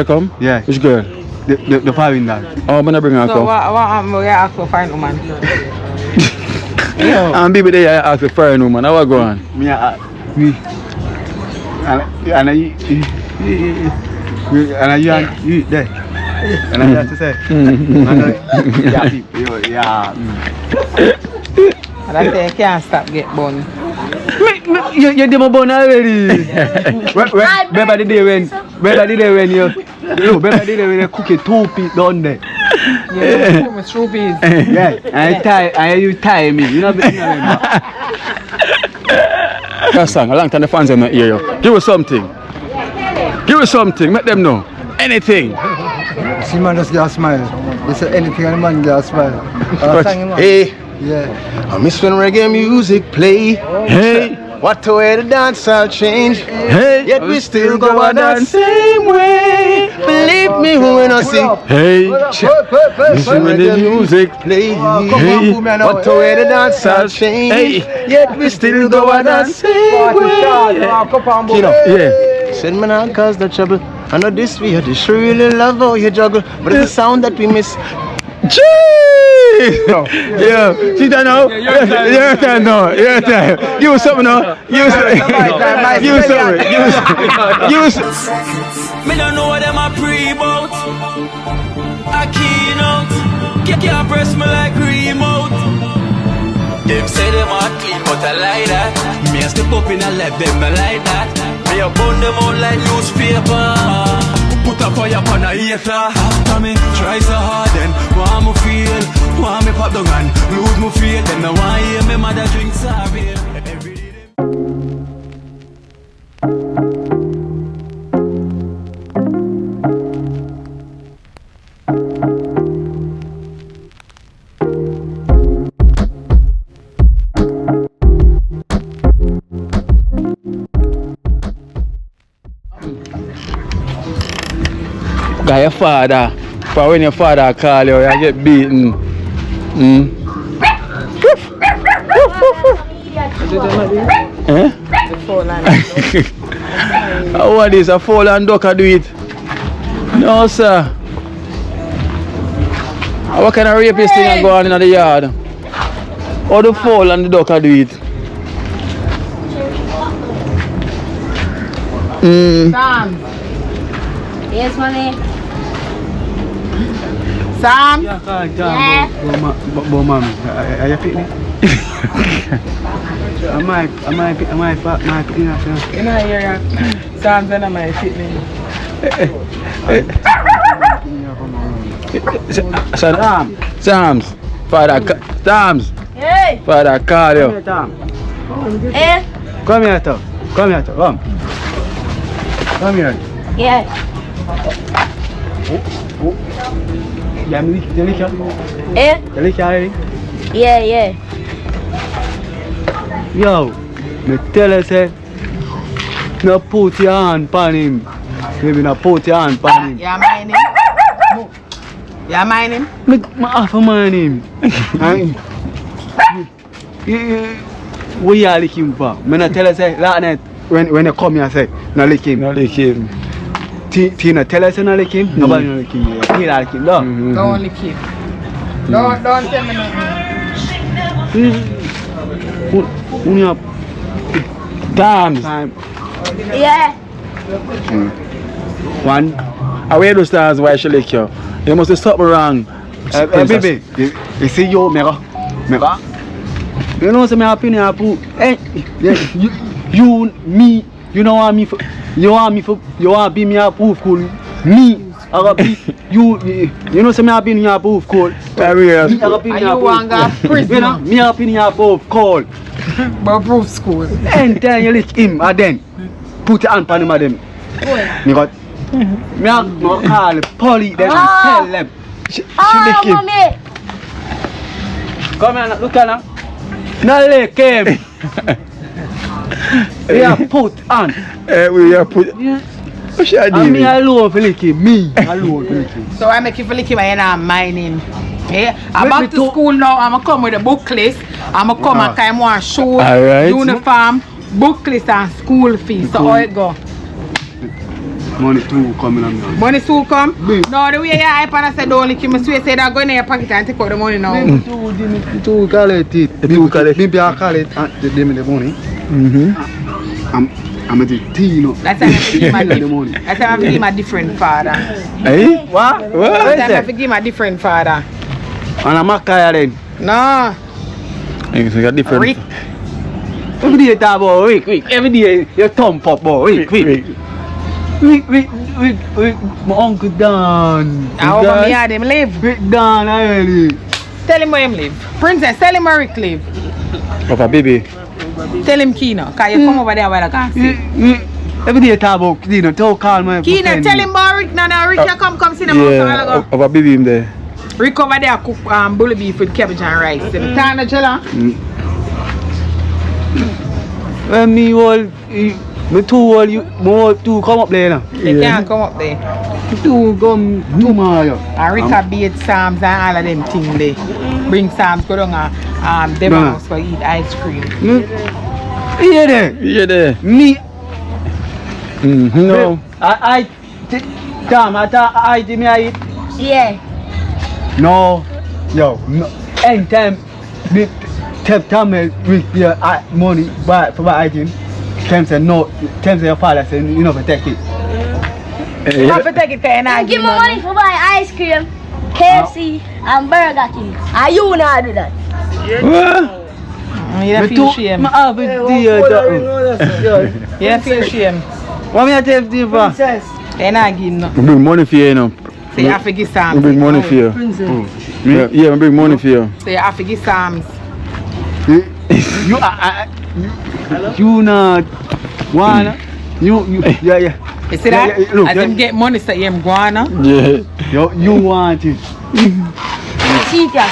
Come? Yeah. Which girl? The foreign dog. Oh, I'm gonna bring her So come. what we ask for fine woman? And Bibi there ask the foreign woman. How I go on? Me and you there. And I have to say. Yeah. And I say you can't stop get bun. You did my bone already. Remember the day when you cook it 2 feet down there. Yeah, with rupees. Yeah, and you tie me. You know what I mean? That song, a long time the fans them not hear you. Give us something. Give us something. Make them know. Anything. See man just get smile. They say anything and the man get smile. Hey, Yeah. I miss when reggae music play. Hey. What the way the dance all change. Hey. Yet we still go on that same way. Believe me when I sing. Hey. Listen when the music play. Hey. What the way the dance all change. Yet we still go on that same way. You know. Yeah. Send me not cause the trouble. I know this we had this really love how you juggle. But it's the sound that we miss. Gee! Yeah, see that now? Your time now. Your time. Give us something now. Give us something. Give us something. Give us something. Me don't know what them a pre-bout. A keynote. Can't press me like remote. Them say them a clean but I like that. Me a step up in a left them I like that. Me a burn them out like newspaper. Put a fire upon a hater. After me try so hard then want me feel. Want me pop down and lose me faith. Then I want hear me mother drink sorry. Every day Guy, your father. For when your father call you, you get beaten. Eh? What is a fall and duck do it? No, sir. What kind of rapist thing go on in the yard? How the fall and the duck do it? Sam. Yes, money. Sam. Yeah. But mom, are you picking? Am I picking up? You know here Sam's and my fitness. Sam's. Father, Sam's. Hey. Father, call you. Eh? Come here, Tom. Come here, Tom. Come here. Yeah. Yeah, me lick Eh? you lick you. Yeah, yeah. Yo, me tell you say, no put your hand on him. Maybe not put your hand on him. Yeah, mind him. Yeah, mind him. Me half a man him. What you lick him for? Me not tell you say, last night when you come here say, no lick him. No lick him. Tina tell us no lick him. Nobody no lick him. Tina lick him, no. Don't lick him. Don't tell me nothing. Times. Yeah. One. Away those stars why she lick you. You must have something wrong. Baby, you see you, Mega. You know some opinion I put. Hey, you, me, you know want me for. You want be me a proof cool. Me, I got be you know some opinion I proof cool. And you want to prison. You know, me opinion I proof cool. But proof school. Anytime you lick him, and then put your hand on him and them. Me got me a call the police them and tell them. She lick him. Mommy. Come here, look at her. No lick him. We are put on. We are put. What should I do? And me alone for lick him. Me alone for lick him. So I make you feel like him and you're not minding. Yeah? I'm back to school now. I'm going to come with a book list. I'm going to come and kind of want shoes, Alright. uniform, book list and school fees. So how it go? money too coming on now. Money soon come? Big. No, the way you hype and I said don't lick him, I swear say that go in your pocket and take out the money now. The two collect it. The two collect. Maybe I call it and they give me the money. I'm at the tea, you know. That's why I have to give The him money. that's why I have to give him a different father. Hey? What? That's why I have to give him a different father. And I'm a kaya then. No. You got different. Rick. Every day talk about Rick. Every day you thump up about Rick. My uncle Don. How about me had him live? Rick Don, I really. Tell him where him live. Princess, tell him where Rick live. Papa Bibi. Tell him Kino, cause you come over there while I can't see. Every day talk about Kino, don't call my Kino, friend. tell him about Rick now. Rick, you come see them Yeah, all ago. Papa Bibi him there. Rick over there cook bully beef with cabbage and rice. Tana Jella. When me two come up there now. They can't come up there. Two more. And Rick have beat Sam's and all of them things there. Bring Sam's go down them Nah. house for eat ice cream. Yeah there. Yeah, there. Me. No. I think I eat. Yeah. No. Yo. No. Anytime. Tell me with your money buy for buy item. Tell say no. Tell say your father say you know for take it. You have to take it and I Give me money for buy ice cream, KFC, and Burger King. And you not do that. You feel shame. I have a You feel shame. What me I tell you for? And I give him no. We bring money for you, you know. So you have to give We Sam's. bring money for you. Yeah, we bring money for you. So you have to give Sam's. You not wanna you yeah. You see that? Yeah, look, As him get money, so him go on. Yeah. You want it. See ya.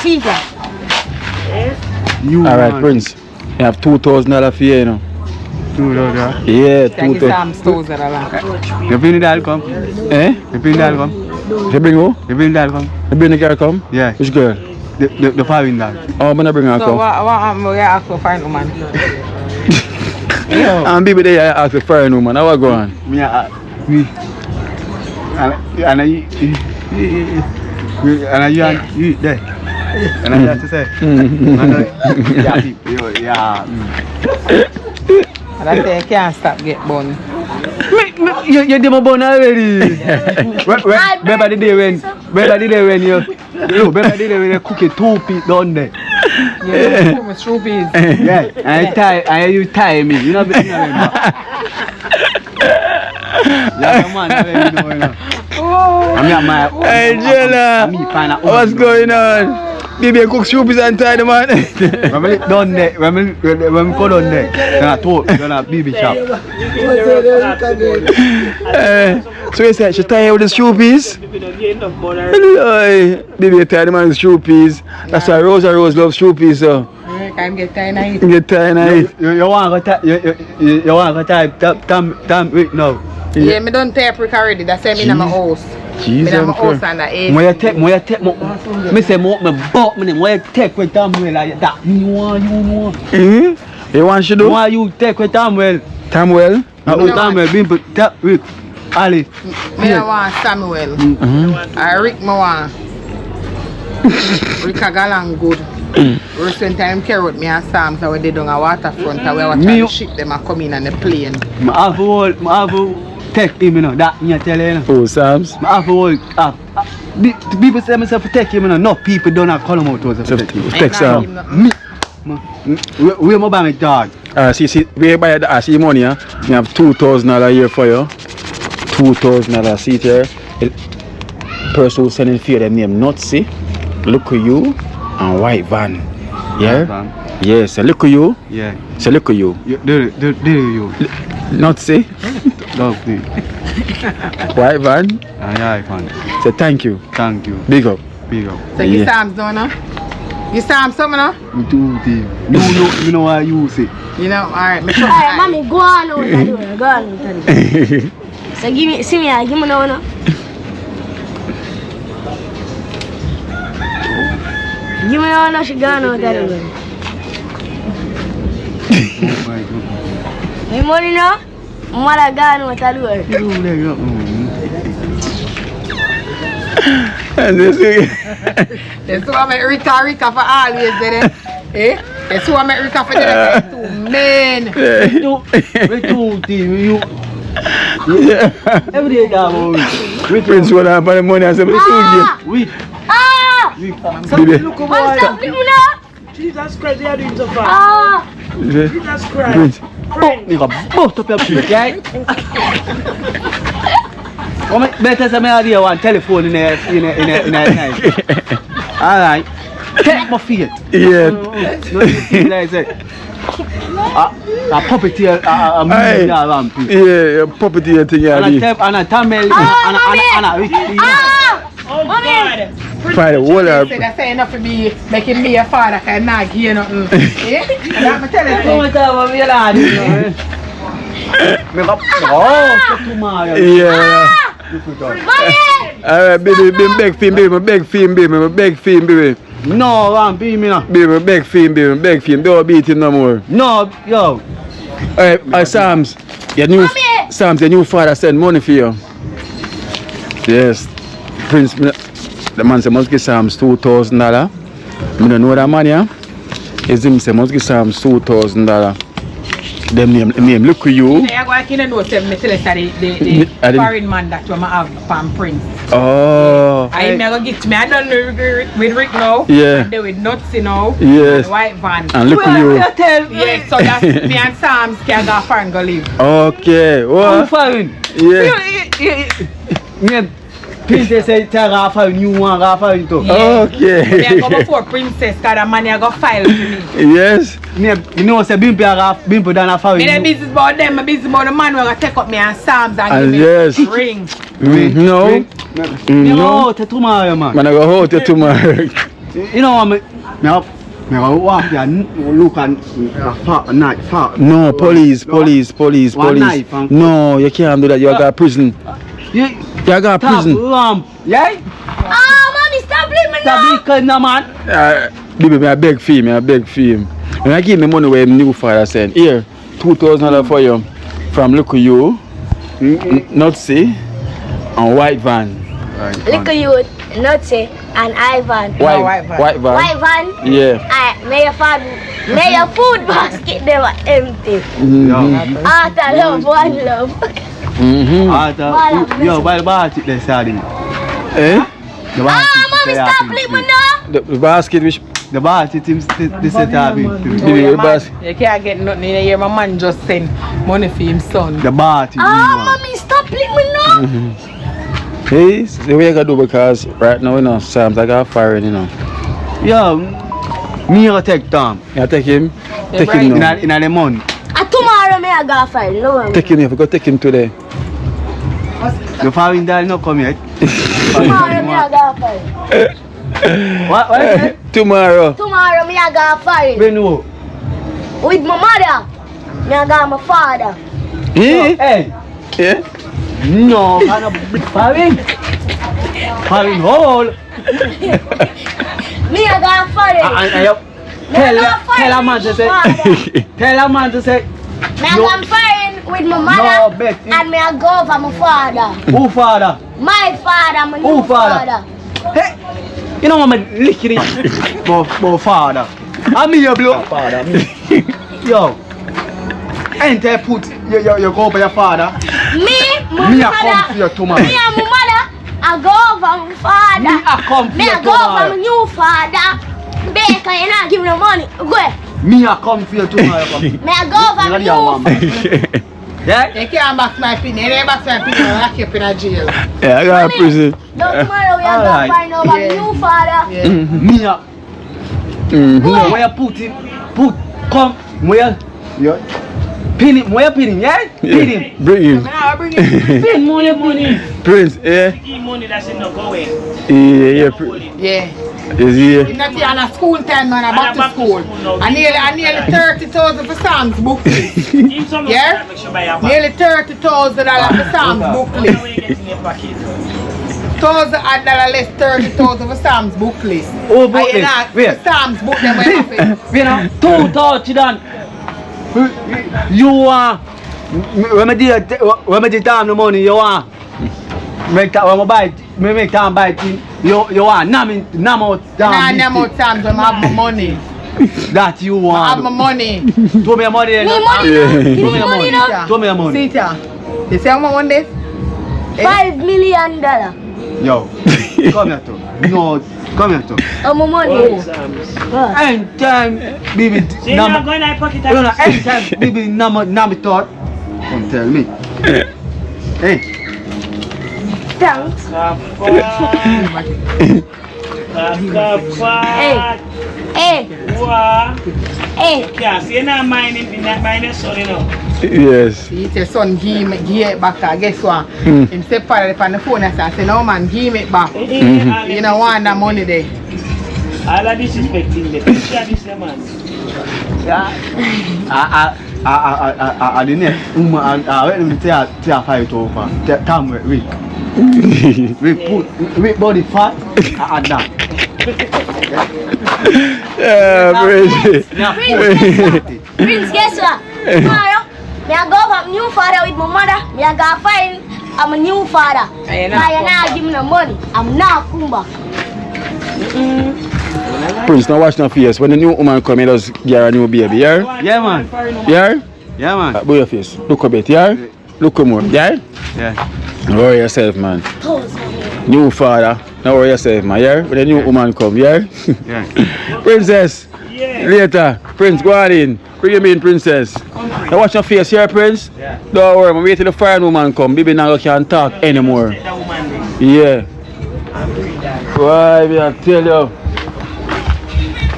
You Alright, want Prince. You have $2,000 for you, you know. $2. Yeah, Thank you, 2,000. Sam's stores that are You bring that come? Eh? You bring that come? You bring who? You bring that come? You bring the girl come? Yeah. Which girl? The foreign that. Oh, I'm gonna bring her So come. what you ask for find woman? And Bibi there, I ask the foreign woman. How I go on? Me and you there. And I have to say. Yeah. And I say you can't stop get bun. You did my bone already. Remember the day when you cook it 2 feet down there. Yeah, with rupees. Yeah, and you tie me. You know what yeah, man, you know. I'm my. Hey, Jella. What's going on? Bibi cook soups and tie the man. When we done there, when we go down there, then I told you gonna Bibi shop. So you said she tie with the soups? Bibi tie the man with soups. That's why Rose love soups. So. Can't get tired of it. Get tired of it. You want to type time wait now. Yeah, me done tape Rick already. That's why me in my house. Me in my house and the age. When you take, me say me bought me. When you take with time well like that, you want. You want to do? Why you take with time well? Time well? Time well, being put that with Ali. Me don't want Samuel. Rick me want. Rick a galang good. Recent time carry with me and Sam, so we did on a waterfront and we were trying to ship them and come in on the plane. I have to take him, you know, that me tell you. Oh, Sam's? I have to people say myself to take him, you know, no people don't have call him out to Take Sam. Me, where my bank dog? See, we buy the see money, huh? We have $2,000 a year for you. $2,000 see here. Person who sending for them name not see. Look at you and white van. Yeah? Yes, look at you. Yeah. So look at you. Do you? Not see. Dog, do. White van. Yeah, fine. So thank you. Thank you. Big up. Big up. So you Sam's done, huh? You Sam's something, huh? You do thing. You know why you use it. You know, alright. Alright, mommy, go on with that. Go on with that. So give me, see me, give me no. Give me no, she gone with that. Oh my God. My money now, mother gone with that. You there, That's why I make Rika for always, then. Eh? That's why I make Rika for the two men. We two team, you. Every day that we Prince what happened the money and say we we Bibi. Stop it, Muna. Jesus Christ, they are doing so far. Jesus Christ. Prince. nigga both up your plate, right? Better say me idea one telephone in a night. Alright. Take my feet. Yeah. Like say. A puppeteer, a millionaire ramp. Yeah, puppeteer thing yeah. And a Tamil and a Oh God. Find a wall up. Say that say enough to be making me a father can not hear nothing. Eh? And I'm telling you. Yeah. Alright, baby, beg film, baby. No, I'm being me now. Baby, beg film, don't beat him no more. No, yo. Alright, Sam's, your new father send money for you. Yes. Prince, the man said must give Sam's $2,000. I don't know that man, yeah? His name said must give Sam's $2,000. Them name, look at you. I go back in and know the foreign man that you have from Prince. Oh. I never get me. I don't know with Rick now. Yeah. And they with nuts, you know. Yes. And white van. And look at you. Yeah, so that's me and Sam's can go foreign go live. Okay. What? Foreign. Yeah. Me Princess say tell Rafa you want Rafa too. Okay. They go before Princess because the money I go file for me. Yes. You know say Bibi done a foreign. Me the business about them, my business about the man who gonna take up me and Sam's and give yes. me ring. No. No, tomorrow man. Man, I go hold you tomorrow. You know what me walk there look and night far. No, police. One knife and- No, you can't do that. You got prison. You got prison. Yeah? Mommy, stop leaving me now. Stop leaving man. Baby, I beg for him. When I give me money where new father send, here, $2,000 for you from look at you, not see, and white van. Look at you, Nutty and Ivan. White van. White van? Yeah. May your food basket never empty. After love, one love. Yo, buy the basket there, sorry. Eh? Mommy, stop leaving me now. The basket which the basket this set up. the basket. You can't get nothing in here. My man just sent money for him son. The basket. Mommy, stop leaving me now. Hey, it's the way I gotta do because right now, you know, Sam's I got firing, you know. Yo, me gonna take Tom. You take him? Yeah, Take him now. In the month. Tomorrow, me I go file. No, Take him here, we go take him today. The foreign dad not come yet. tomorrow, me I go file. What is it? Tomorrow. Tomorrow, me I go file. We know. With my mother, me I go my father. Hey. Yeah? No, I'm not foreign. Foreign hole. Me I go file. Tell a man to say. Tell a man to say. Me I go file with my mother. No, bet. And me I go for my father. Who father? My father, my Who new father? father. Hey, you know I'm a licking my father. I'm your blood father. Yo, ain't I put you go by your father? Me I come for your tomorrow. Me and my mother, I go for my father. Me I come for Me your I go for my tomorrow. new father. Baker, you not give me no money. Go. Me I come for your tomorrow. Me I go for my new. Yeah? They can't back my opinion. They back my opinion. I keep in a jail. Yeah, I got a prison. No, tomorrow we are Alright. going to find out my new father. Me I. Where you put come where you pin him, where pin him, yeah? Pin him. Bring him. Now bring it. Pin money. Prince, yeah? The money that's in the going. Yeah. Yeah. Is he He's not here on a school time now, back to school. I nearly 30,000 for Sam's book list. Yeah? Nearly $30,000 for Sam's book list. $1,000 less $30,000 for Sam's book list. Oh, book And you list. know, Wait. Sam's book them way off it. You know, 2 done. You when I did time the money you want. Make that when I buy me make time buy thing. You want nam out Nah, damn them out times when I have my money. that you I have want. my money. Throw me your money. Me money now. Give me money now. Throw me your money. See ya. You see how much one this? $5 million. Yo, come here too. No, come here too. I'm my money. Anytime, baby, So you're not going to pocket no, anytime, baby, nam thought. Come tell me. Hey. Thanks. Hey. Hey. Yeah, so you're not minding the son, you know. Yes. See, your son give it back. Guess what? Him step father on the phone and say, no man, give it back. You don't want that money there. All of disrespecting the picture this man. I didn't. Let me tell you, fight over. Come with me. We body fat. I that. Yeah, Prince. Prince, guess what? Tomorrow, me I go from new father with my mother. Me I go find I'm a new father. I not give me no money. I'm not come back. Prince, now watch no face. When the new woman come, he does get a new baby, yeah? Yeah, man. Yeah? Yeah, man. Boy your face. Look a bit, yeah? Look more, yeah? Yeah. Don't worry yourself, man. New father. Don't worry yourself, man, yeah? When the new woman come, yeah? Yeah. Princess. Yeah. Later. Prince, go on in. Bring him in, princess. Now watch your face here, Prince. Yeah. Don't worry, I'm wait till the foreign woman come. Baby now can't talk anymore. That woman there. Yeah. Why, I tell you.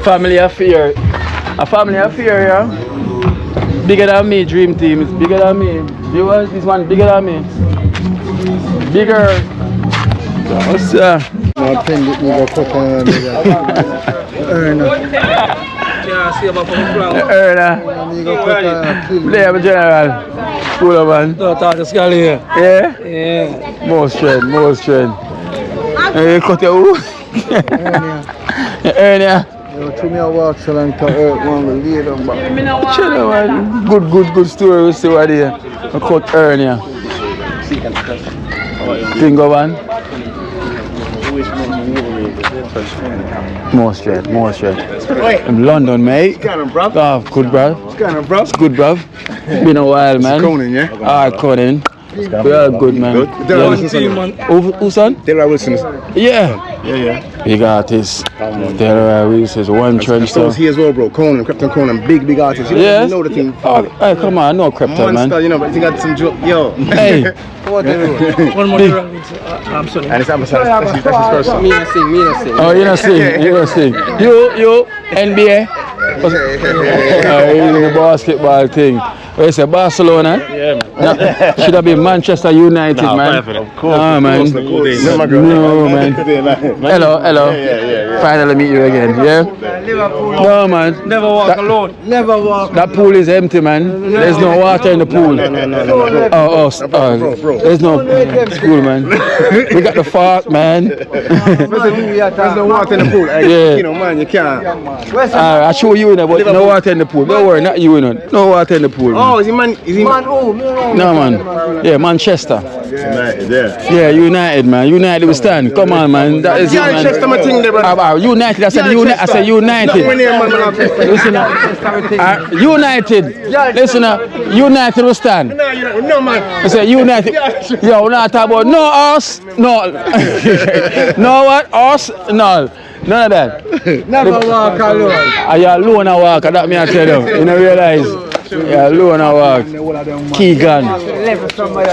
Family affair. A family affair, yeah? Bigger than me, dream team. It's bigger than me. Viewers, this one bigger than me. Bigger. What's that? No, pin it, me go put on Erna. me go put on Play up general. Cool man. No, talk to Scully here. Yeah? Yeah. More strength, more strength. Hey, cut your who? Erna. You to me a walk so long to earth one will lead them back. Chill man. Good story we see what here. I cut Erna. Finger one. More strength, more strength. In London, mate. What's going on, bruv? Oh, good, bruv. What's going on, bruv? It's good, bruv. Been a while, man. Conan, yeah? Alright, Conan. We are good, man. Good. Delroy Wilson, son. Who son? Delroy Wilson. Yeah. Yeah. Big artist. Delroy Wilson, one trench. So he as well, bro. Conan, Captain Conan, big artist. You Yes. know the thing. Oh, hey, come on, no Krypton, man. Monster, you know, but he got some joke. Yo. Hey. One more I'm sorry. And it's ambassador. That's his first song. Me not sing. Oh, you don't sing. You don't sing. You, NBA. He's in the basketball thing. Where you say Barcelona? Yeah, man. Should have been Manchester United, man. Of course. No, man. No, man. Hello. Yeah. Finally meet you again, yeah? No, man. Never walk alone. Never walk. That pool is empty, man. There's no water in the pool. No. Bro. There's no pool, man. We got the fart, man. There's no water in the pool. Yeah. You know, man, you can't. I show you in there, but no water in the pool. Don't worry, not you in it. No water in the pool. Man. Oh, is he man? No, man. Yeah, Manchester. United, yeah. Yeah, United, man. United we stand. Come on, man. That is it, man. Manchester, my thing there, bro. United. I said United. I said United. Listen, United. Listen, United we stand. No, man. I said United. Yo, we're not talking about no us. No. No what? Us? No. None of that. Never walk alone. Are you alone and walk? That me I tell you. You don't realize. Yeah, alone and walk. Keegan.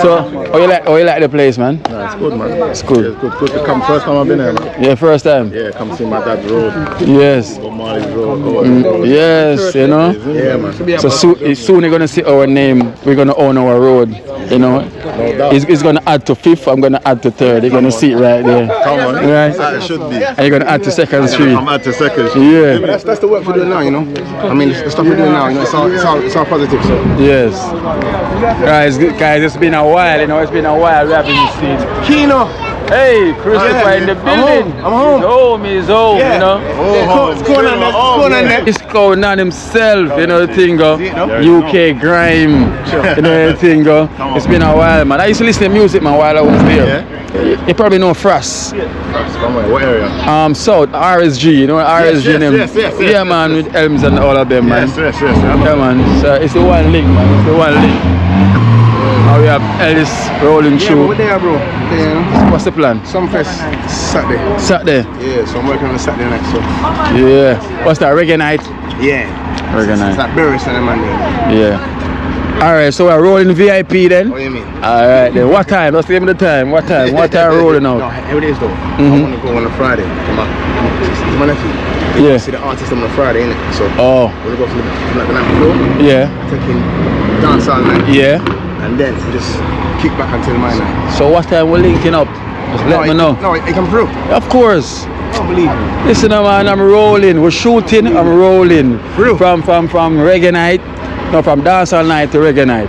So, how you like the place, man? Nah, it's good, man. It's good. Yeah, good to come. First time I've been here, man. Yeah, first time. Yeah, come see my dad's road. Yes. Marley's road. Yes, you know. Yeah, man. So soon you're gonna see our name. We're gonna own our road. You know. No doubt. It's gonna add to 5th. I'm gonna add to 3rd. You're gonna see it right there. Come on. Right. It should be. And you're gonna add to 2nd Street. I'm at the second. Yeah. That's the work we're doing now, you know. I mean, the stuff we're doing now, you know, it's all positive. So. Yes. Guys, it's been a while. You know, it's been a while we haven't seen. Kino. Hey, Christopher in the building. I'm home. He's home, you know. It's going on there. He's going on himself, you know the thing go. UK grime, you know the thing go. It's been a while, man. I used to listen to music, man, while I was there. You probably know Frost. From where? What area? South, RSG, you know RSG them. Yes. Yeah, man, with Elms and all of them, man. Yes. Yeah, man. So it's the one link, man. It's the one link. Now we have Ellis rolling through. We're there, bro. What's the plan? Sumfest Saturday. Saturday? Yeah, so I'm working on Saturday night, so. Yeah. What's that, reggae night? Yeah. Reggae night. It's like Berry Sunday Monday. Yeah. Alright, so we're rolling VIP then? What do you mean? Alright then. What time? Let's give me the time. What time? What time rolling No, out? every day is though. I want to go on a Friday. It's my nephew. Yeah. See the artist on a Friday, innit? So Oh. we're going to go from like the night before. Yeah. Taking dance all night. Yeah. And then we just kick back until my night. So what time we're linking up? Just let me know. No, it come through. Of course. I don't believe you. Listen, man, I'm rolling. We're shooting. I'm rolling. From reggae night. No, from dance all night to reggae night.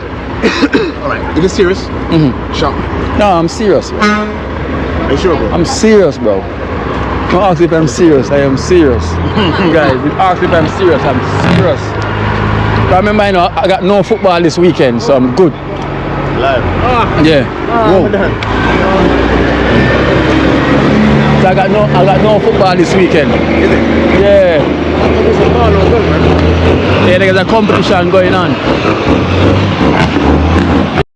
Alright, if you're serious, shout me. No, I'm serious. Are you sure, bro? I'm serious, bro. Don't ask if I'm serious. I am serious. Guys, ask if I'm serious. I'm serious. But remember, you know, I got no football this weekend, so I'm good. Live. Yeah. Whoa. So I got no football this weekend. Is it? Yeah. Yeah, there's a competition going on.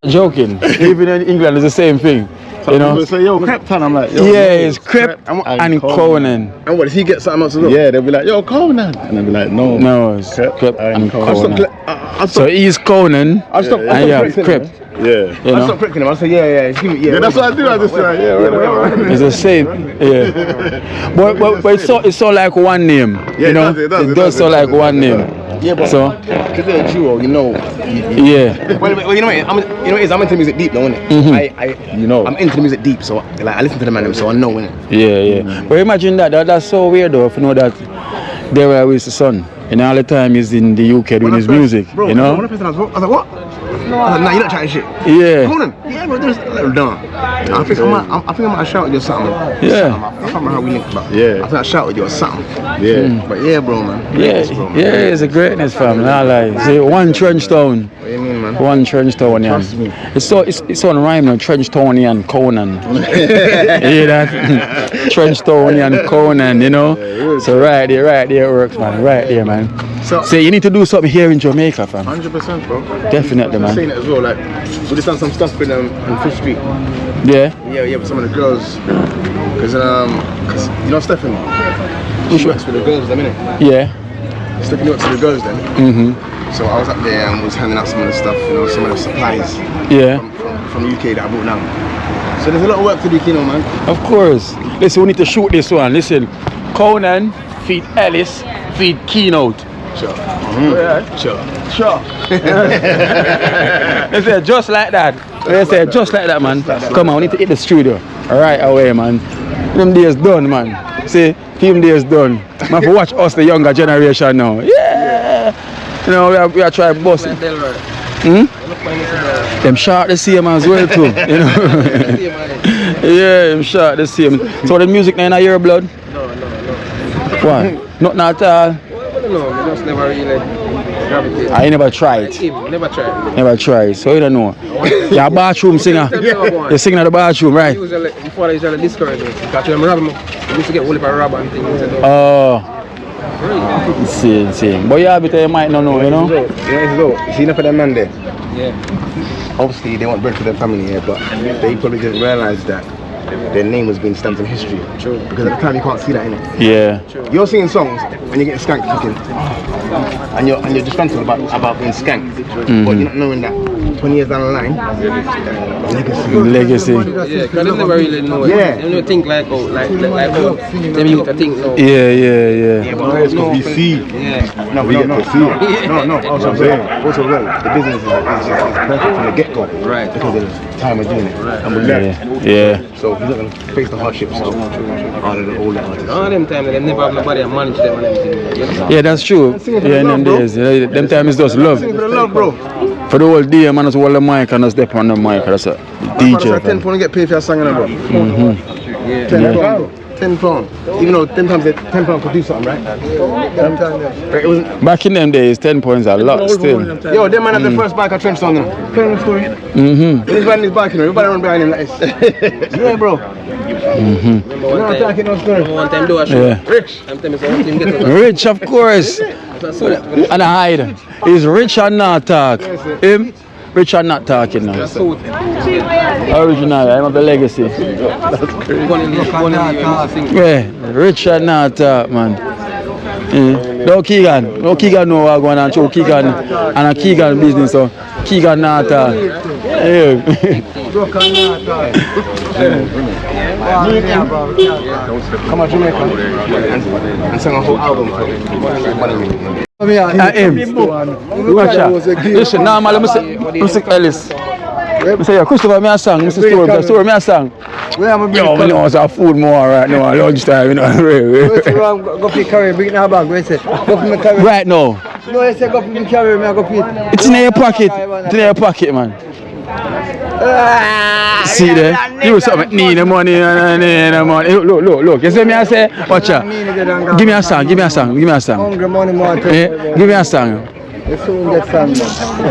Joking. Even in England, it's the same thing. You know? People say, yo, Crepton. I'm like, yo, Yeah, it's Crep and Conan. And what, does he get something else as well? Yeah, they'll be like, yo, Conan. And they'll be like, no. No, it's Crep and Conan. I So he's Conan I stopped and you have correcting Crep. him. Yeah. You I know? stopped correcting him. I said, yeah. That's what I do. I just say, yeah, right. It's the same. Yeah. But it's so like one name. Yeah, you know? it does, It does so like one name. Yeah, but So because they're a duo, you know. yeah. Well, you know what? I'm into music deep, though, innit? You know. I'm into the music deep, so like I listen to the man, so I know, innit? Yeah. But imagine that's so weird though, if you know that there where his son. And all the time he's in the UK doing his music. Bro, you know? When I first I was like, what? I was like, nah, you're not chatting shit. Yeah. Conan, yeah, bro, there's no. I think I might have shouted you or something. Yeah. I can't remember how we linked, but Yeah. I think I shouted you or something. Yeah. But yeah, bro, man. Yeah, Greatness, bro, man. it's a greatness, fam. Nah, like, see, one Trench Town. What do you mean, man? One Trench Town, yeah. Trust me. It's on rhyme now, Trench Townian Conan. You hear that? Trench Townian Conan, you know? So right there it works, man. Right there, man. So you need to do something here in Jamaica, fam. 100%, bro. Definitely, I'm man. saying it as well. Like we just done some stuff with on Fifth Street. Yeah. Yeah, with some of the girls. Cause you know Stephanie. She works with the girls, them innit? Yeah. Stephanie works with the girls, then. So I was up there and was handing out some of the stuff, you know, some of the supplies. Yeah. From the UK that I brought down. So there's a lot of work to do, you know, man. Of course. Listen, we need to shoot this one. Listen, Conan feed Ellis feed Keynote. Sure. Yeah. Sure. They say just like that. They say just like that, man. Come on, we need to hit the studio right away, man. Them days done, man. See, them days done. Man, for watch us, the younger generation now. Yeah. You know, we are trying to bust it. Them shot the same as well too. You know. Yeah, them shot the same. So the music now in your blood? No. Why? Not at all. No, just never really gravitate. I never tried. Never tried. Never tried, so you don't know. You're a bathroom singer. You're singing at the bathroom, right? Usually, before they usually discourage me. Because I'm robbing, I used to get whole rubber and things. Oh. See. But you have it, you might not know, you know? You see enough of them man there? Yeah. Obviously they want bread for their family here, but they probably didn't realise that their name was being stamped in history. True. Because at the time you can't see that in it. Yeah. You're singing songs and you're getting skanked thinking, and you're disgruntled about being skanked, but you're not knowing that 20 years down the line, legacy. Yeah, because they never really know it. Yeah. They don't think like them youth to think no. Yeah. But no, we see. Yeah. No, We get to see it. No. Also, the business is perfect from the get-go. Right. Because of the time we're doing it. And we're left. Yeah. So he's not going to face the hardships of all the older artists. All them time, they never have nobody and manage them and everything. You know? Yeah, that's true. Yeah, in them days. Them time is just love. Sing for the love, bro. For the whole day, man, just hold the mic and just step on the mic. That's a That's DJ. why I 10 pounds get paid for your song, bro. £10. Even though 10 times £10 could do something, right? It wasn't. Back in them days, 10 points a lot still. Yo, them man had the first bike at Trenchtown, you know. Tell them the story. He's riding his bike, you know. Everybody run behind him like this. Yeah, bro. You know I'm talking no story. One time do a show. Yeah. Rich. Rich, of course. And I hide. He's rich and not talk. Him, rich and not talking now. Original, I'm of the legacy. Yeah, rich and not talk, man. No Keegan know what's going on. Show Keegan and a Keegan business, so Keegan not talk. Yeah. Come on, Jamaica. And sing a whole album for Him. Watch out. Listen, normally Mr. Ellis. I say, Christopher, me a song, Mr. Store, me a song. Yo, me know it's a food more right now, lunchtime, you know. Go for carry, bring it in our bag, where say? Go for me carry. Right now. No, I say go for me carry, me go for it. It's in your pocket. It's in your pocket, man. See there? You something need the money, need the money. Look. You see me I say, watch out. Give me a song. Hungry money more. Give me a song. You soon get some.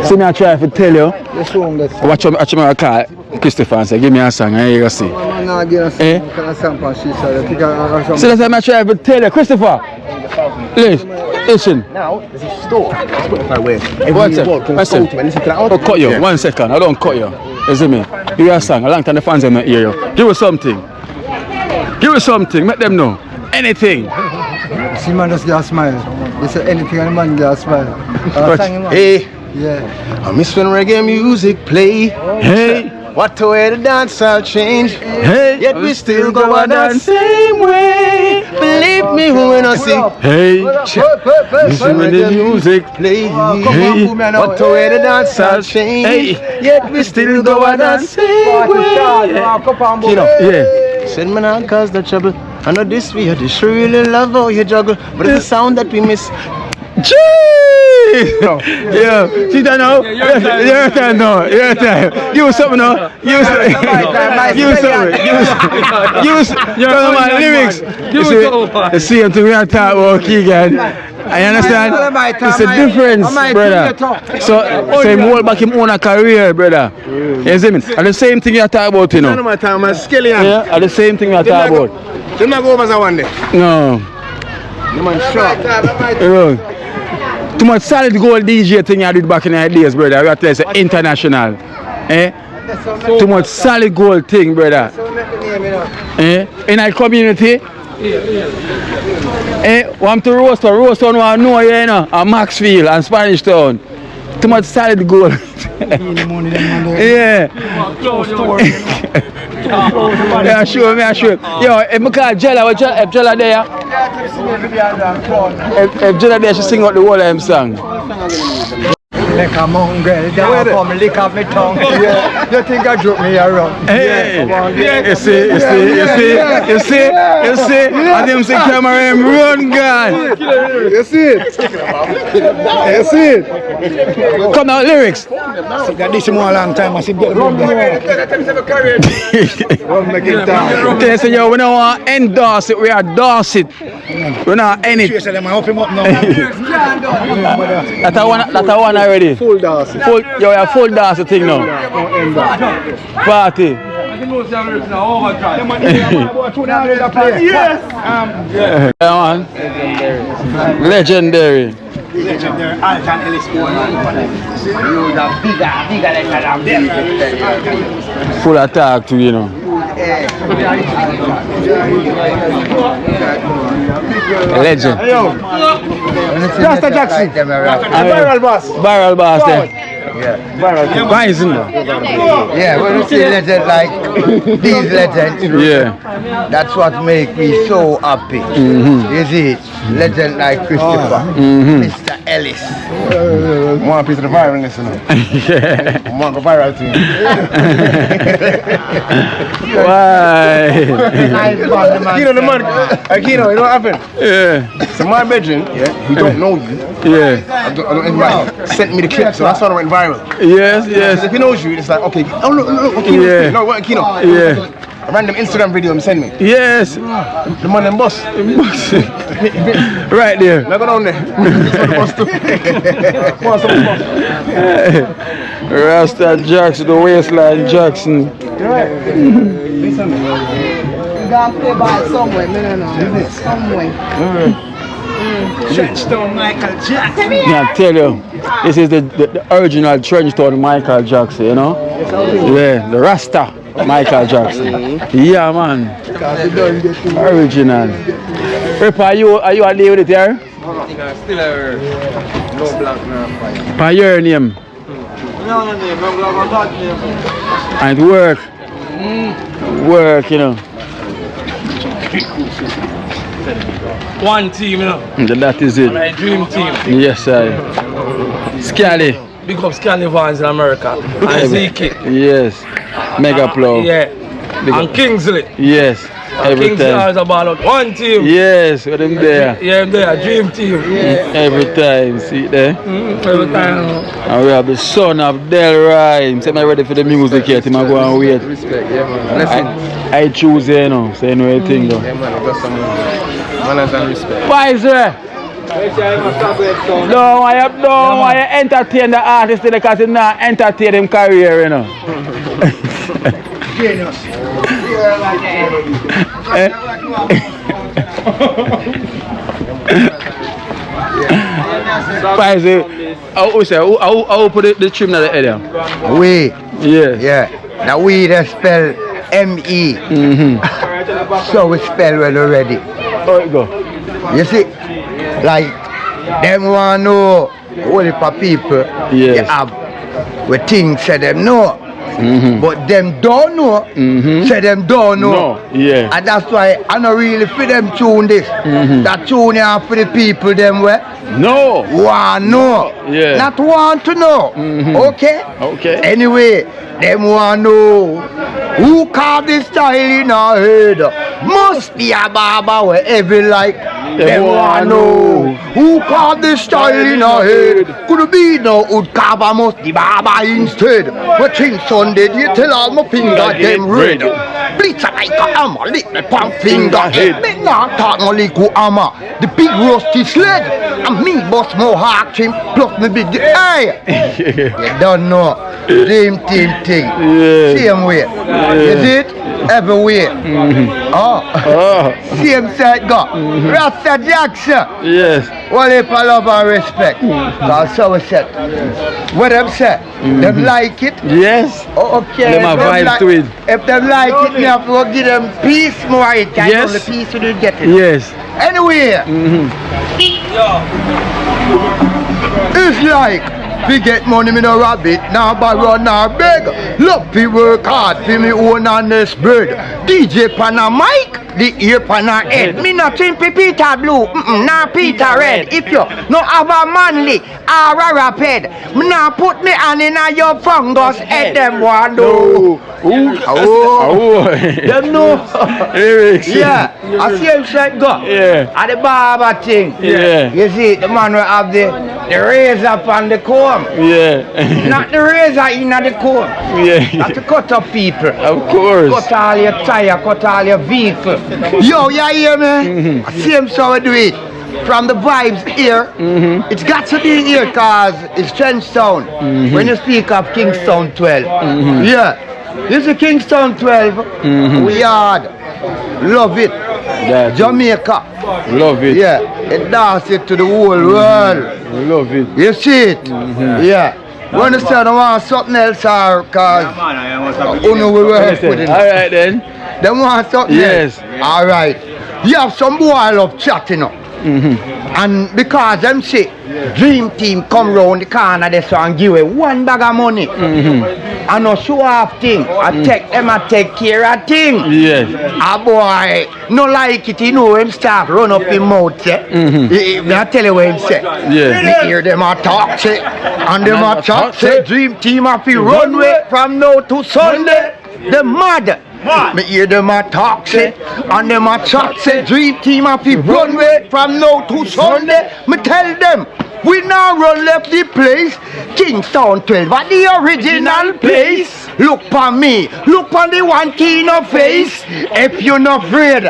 See me I try to tell you. You soon get some. Watch me call Christopher and say, give me a song, and you go see. I'm not getting a song. Can I sample and she said, See that's why I try to tell you, Christopher. Listen. Now, there's a store. Spotify where One second. Listen. I don't cut you. 1 second. I don't cut you. You see me? Give me a song. A long time the fans will hear you. Give us something. Make them know. Anything. See man just get a smile. They say anything and the man get a smile. Hey. Yeah. I miss when reggae music play. Hey. What the way the dance I'll change. Hey. Yet we still go on that same way. Believe me when I sing. Hey. Listen when the music play. Hey. What the way the dance I'll change. Hey. Yet we still go on that same way. You know. Yeah. Send me now cause the trouble. I know this we had this really love how you juggle. But it's the sound that we miss. Yeah, see that now? Your time now. Give us something now. Give us my lyrics. You see until we are talking about Keegan. I understand. It's a difference, brother. So him hold back him own a career, brother. You see me? And the same thing you talk about, you know. None of my time, I'm skillian. Yeah, and the same thing you talk about. Didn't I go over that one day? No. The man shot. Too much solid gold DJ thing I did back in the days, brother. I got to say international. Too much solid gold thing, brother. In our community. Want to roast on one know you know, and Maxfield and Spanish Town. Too much solid gold. Yeah. Yeah, sure. Yo, if I call Jella, if Jella there, if Jella there, she sing out the whole of them song. Like a mountain girl, down from lick up my tongue. Yeah. You think I joke me around? Hey, you see. And them say camera run, God. You see it? Come out lyrics. This is more a long time. I see get They say, yo, we don't want to endorse it, we endorse it. We don't end it. That's one already. Full dance. Yo, you're full dance thing now. Party. Yes. Yeah, man. Legendary. Alton Ellis Full attack too, you know. Legend. Hey, yo. Rasta Jackson. Barrel boss there. Why isn't there? Yeah, when you see legends like these legends, Yeah. that's what makes me so happy. You see, legend like Christopher, Mr. Ellis. One piece of the viral, listen. Yeah. One go viral thing. Why? Kino, the man. Kino, you know what happened? Yeah. So my bedroom, he don't know you. Yeah. I don't invite. Sent me the clip, so that's how it went viral. Yes. If he knows you, it's like, okay, oh look, okay, Yeah. no, what, Kino? Yeah. A random Instagram video him send me. Yes. The man them bus. Right there. Now go down there. Bus too. Come on, some bus. Rasta Jackson, the waistline Jackson. Listen. You gotta play by somewhere, no. Somewhere. Showdown Michael Jackson. Yeah, I tell you, this is the original Trenchtown Michael Jackson, you know? Yeah, the Rasta Michael Jackson. Yeah, man. Original. Rip, are you a day with it here? Still no black now. By your name? No name, no black name. And it work. Work, you know. One team, you know. That is it. My dream team. Yes, sir. Scally. Big up Scally Vans in America. And Zeke. Yes. Mega Plow. Yeah. And Kingsley. Yes. Every Kingsley time. is about one team. Yes, with them there. Yeah, I'm there. Dream team. Every time. See there? Every time. And we have the son of Del Rhyme. Say, I'm ready for the music yet. I'm go and wait. Respect, yeah, man. I choose, you know. Say, no thing, though. Yeah, man. I got some manners and respect. Why, sir? No, I entertain the artist because he's not entertain him career, you know. Why, sir? I'll put the trim in the area. We. Yeah. Yeah. Now we that spell M-E. So we spell well already. How it go? You see, like them want know what if people Yes. you have we think say them know. But them don't know, say them don't know. No, yeah. And that's why I don't really for them tune this. That tune here for the people them where No. want know. Yeah. Not want to know. Okay? Okay. Anyway, them want know who carved this style in our head. Must be a barber wherever like. Them want know who carved this style in our head. Could be no wood carver, must the barber instead. But things Sunday, you tell all my finger them red. Blitz like a hammer, lick my palm finger head. Me not talk no lick hammer. The big rusty sled. And me bust more hard trim plus me big hey. You don't know. Same thing. Yeah. Same way. You see it? Everywhere. Same side go. Rasta Jackson. Yes. Well, if I love and respect. That's how we said. What them say? Them like it? Yes. Okay. Them have vibes to it. If them like it, me have to give them peace more. It can Yes. the peace you didn't get it. Yes. Anyway. It's like we get money, me no rabbit, now borrow, now beg. Love we work hard for me own honest bread. DJ pan a mic, the ear pan a head. Me not think Peter Blue, nah Peter Red. If you no have a manly or a rapid, me nah put me hand in a your fungus head. Them want do. Them know. Yeah, I see him said go. Yeah. At the barber thing. Yeah. You see, the man will have the razor on the comb. Yeah. Not the razor in the comb. Yeah. That's to cut up people. Of course. Cut all your tire, cut all your vehicle. Yo, you hear me? I see him so we do it. From the vibes here, it's got to be here because it's Trenchtown. When you speak of Kingston 12. Yeah. This is Kingston 12. We hard. Love it. That's Jamaica. Love it. Yeah. It does it to the whole world. Love it. You see it? Yeah. You understand? I want something else because Uno will work with it. Alright then. They want something Yes. else. Alright. You have some boy I love chatting up. And because them say Dream Team come round the corner this and give away one bag of money. And no show off thing. I take them and take care of thing. Yes. A boy no like it, you know him start run up his mouth say. I tell you what him say. Yeah. You hear them a talk say. And them a talk say Dream Team have to run away from now to Sunday. The mad. Me hear them a talk say, and them a chat say Dream Team have to run away from now to Sunday. Me tell them, We now run left the place. Kingston 12 at the original place. Look for me, look on the one key in your face. If you're not afraid,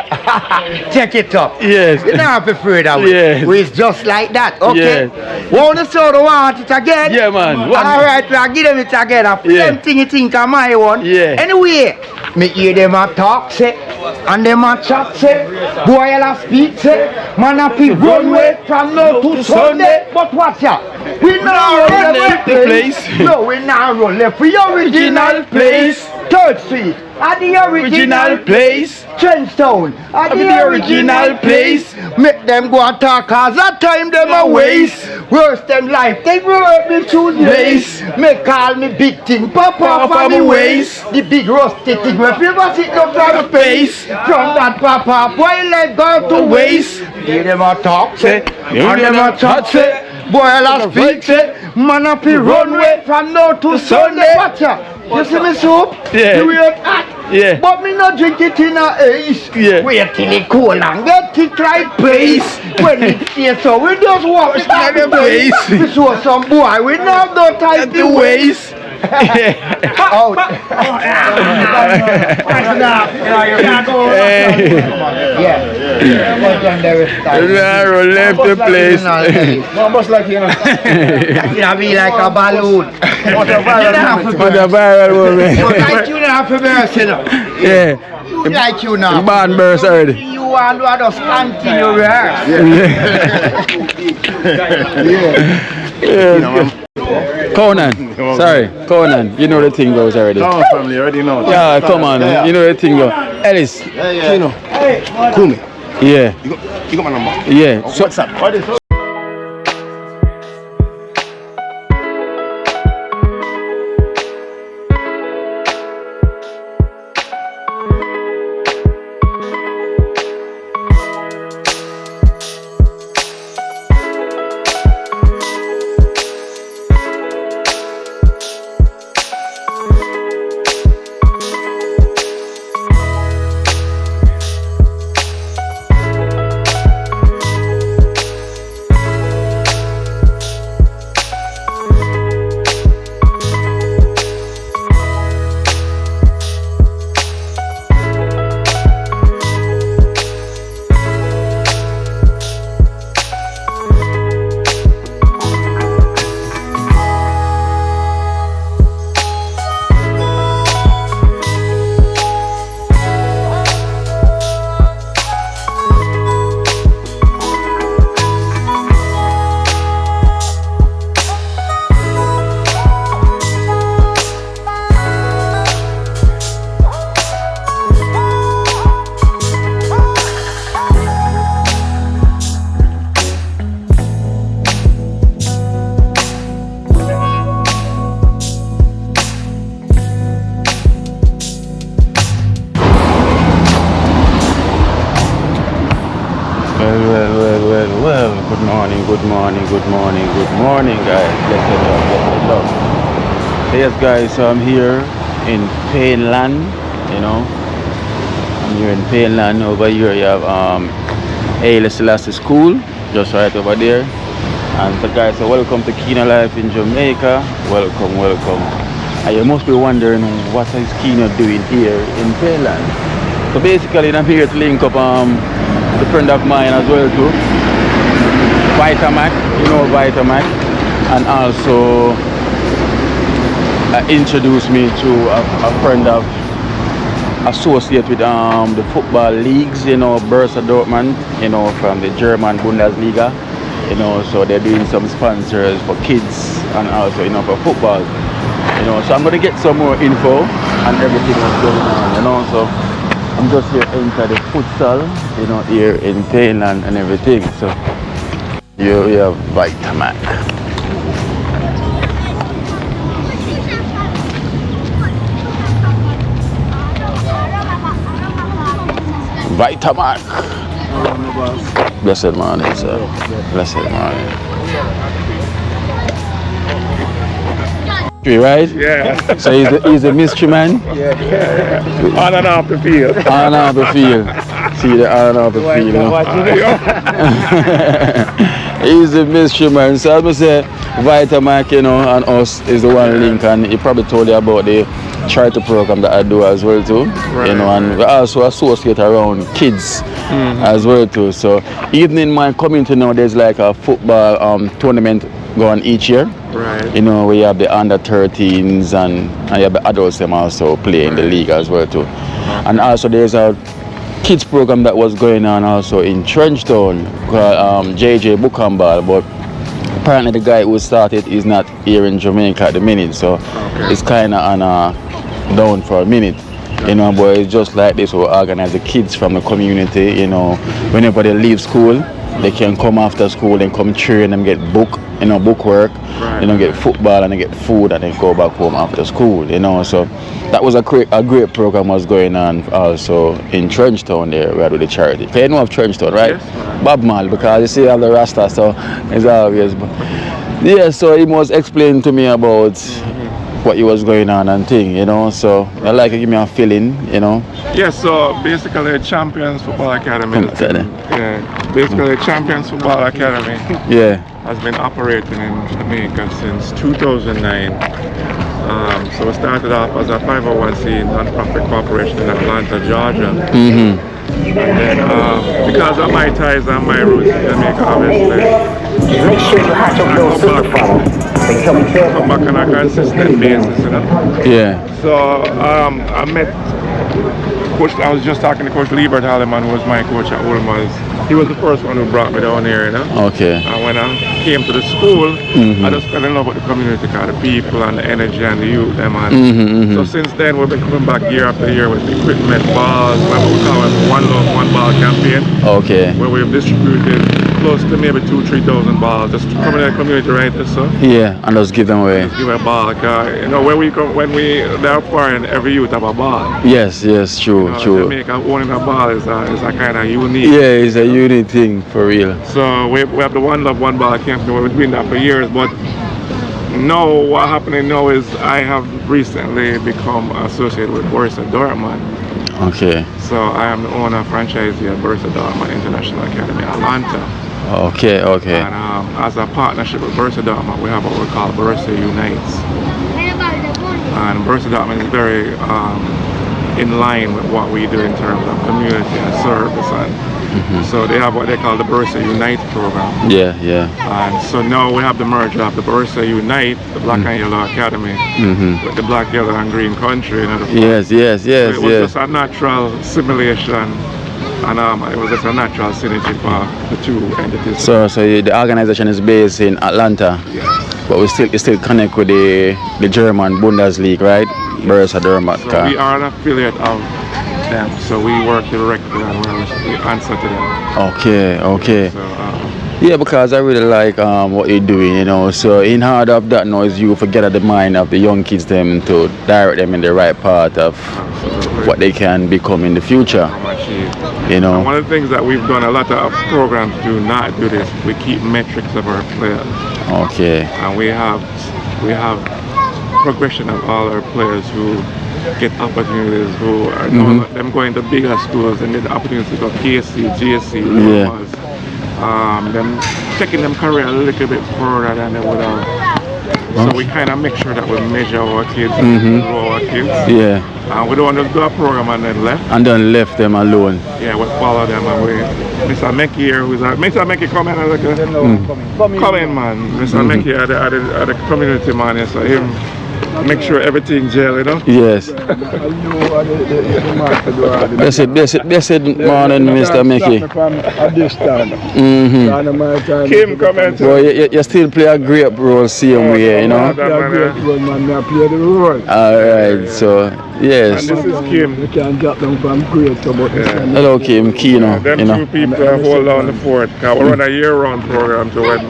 check it up. Yes. You're not afraid of it. Yes. It's just like that, okay? Yes. Want the soda, want it again? Yeah, man. Alright, we'll give them it again. Same thing you think of my one. Yeah. Anyway, me hear them a talk, say, and them a chat, say, boy, I'll speak, say, man, I feel run way from now to Sunday. But watch out, we now run left the place. No, we now run left. We original place. 3rd Street, at the original place. Trenchtown, at the original place. Make them go and talk, cause that time them a waste. Worse them life, they work me through place. Make call me big thing, pop off on the waist. The big rusty thing, where people sit up on the face. From that pop up, why let go to waste? Hear them a talk, say, and them a chat, say. Boy, I'll speak, say, man up the runway from now to Sunday. Watch out. You see me soup? Yeah. You wait hot. Yeah. But me not drink it in a ace. Yeah. Wait till it cool and get it right place. When it stays so we just walk it out the place. We saw some boy, we not no time to waste. Out. Narrow left the place. Almost like you know. It'll be like a balloon. What a viral moment. Like you now for mercy now. Yeah. Like you now. Barn burst already. You want to just continue rehearse. Yeah. Conan, sorry, Conan, you know the thing goes already. No, family, already know. Yeah, come on, you know the thing goes. Ellis. Kino. Call me. Yeah. You got my number. Yeah. So, what's up? What is it? Well, good morning, guys. Blessed love. Yes, guys, so I'm here in Painland, you know. I'm here in Painland. Over here you have Haile Selassie School, just right over there. And so guys, so welcome to Kino Life in Jamaica. Welcome. And you must be wondering what is Kino doing here in Painland. So basically I'm here to link up with a friend of mine as well too. Vitamac, you know Vitamac, and also introduced me to a friend of associate with the football leagues, you know, Borussia Dortmund, you know, from the German Bundesliga, you know, so they're doing some sponsors for kids and also, you know, for football, you know, so I'm gonna get some more info and everything that's going on, you know, so I'm just here inside the futsal, you know, here in Painland and everything, so you have Vitamac. Vitamac. Blessed morning, sir. Blessed morning. Right? Yeah. So he's a mystery man? Yeah. On and off the field. On and off the field. See the on and off the field, you know? He's the mystery man. So as I say, Vitamike, you know, and us is the one link, and he probably told you about the charity program that I do as well too. You know, and we also associate around kids as well too. So even in my community now, there's like a football tournament going each year. Right. You know, we have the under 13s and you have the adults them also play in the league as well too. And also there's a kids program that was going on also in Trenchtown called JJ Bookamball, but apparently the guy who started is not here in Jamaica at the minute, so it's kind of on down for a minute. You know, but it's just like this. We organize the kids from the community. You know, whenever they leave school, they can come after school and come train and get book work. You know, get football and they get food and then go back home after school. You know, so that was a great program was going on also in Trenchtown there, where with the charity. Okay, you know of Trenchtown, right? Yes. Bob Mal, because you see all the Rasta, so it's obvious. Yeah, so he was explaining to me about what he was going on and thing, you know, so I'd like to give me a feeling, you know. Yes, so basically Champions Football Academy. Basically Champions Football Academy has been operating in Jamaica since 2009. So we started off as a 501c non-profit corporation in Atlanta, Georgia. And then because of my ties and my roots in Jamaica, obviously, make sure you hatch up your super come back on a consistent basis, you know? Yeah. So I met Coach, I was just talking to Coach Liebert Halleman, who was my coach at Ulmas. He was the first one who brought me down here, you know? Okay. And when I came to the school, I just fell in love with the community, the people and the energy and the youth, them. And so since then, we've been coming back year after year with equipment, balls, what we call it, One Love, One Ball campaign. Okay. Where we've distributed close to maybe 2,000-3,000 balls, just coming in the community, right? So yeah, and just give them away. Just give a ball, you know, when they're foreign, every youth have a ball. Yes, true, you know, true. Jamaica owning a ball is a kind of unique. Yeah, it's a unique thing for real. So we have the One Love, One Ball campaign. We've been doing that for years, but now what happening now is I have recently become associated with Borussia Dortmund. Okay. So I am the owner franchisee at Borussia Dortmund International Academy, Atlanta. Okay. And as a partnership with Borussia Dortmund, we have what we call Borussia Unites. And Borussia Dortmund is very in line with what we do in terms of community and service. And so they have what they call the Borussia Unite program. Yeah. And so now we have the merger of the Borussia Unite, the Black and Yellow Academy, with the Black, Yellow and Green Country. You know, Yes. So it was just a natural simulation. And it was just a natural synergy for the two entities. So the organization is based in Atlanta. Yes. But we still connect with the German Bundesliga, right? Borussia Dortmund. So we are an affiliate of them. So we work directly and we answer to them. Okay. So, yeah, because I really like what you're doing, you know. So in order of that now is you forget at the mind of the young kids them to direct them in the right path of what they can become in the future. You know. And one of the things that we've done, a lot of programs do not do this. We keep metrics of our players. Okay. And we have progression of all our players who get opportunities, who are them going to bigger schools and get the opportunity to go KC, GSC, them taking them career a little bit further than they would have. So we kind of make sure that we measure our kids, grow our kids. Yeah. And we don't want to do a program and then left. And then left them alone. Yeah, we follow them and we. Mr. Mekki here, Mr. Mekki come in as a come in man. Mr. Mekki at the community man, yeah, so him make sure everything gel, you know? Yes. Blessed morning, Mr. Mekki. Kim come in. Well, you still play a great role, same way, you know? Alright, so, yes. And this is Kim. You can get them from great to about Hello, Kim, Kino. Them two people hold down the fort. We run a year-round program to when.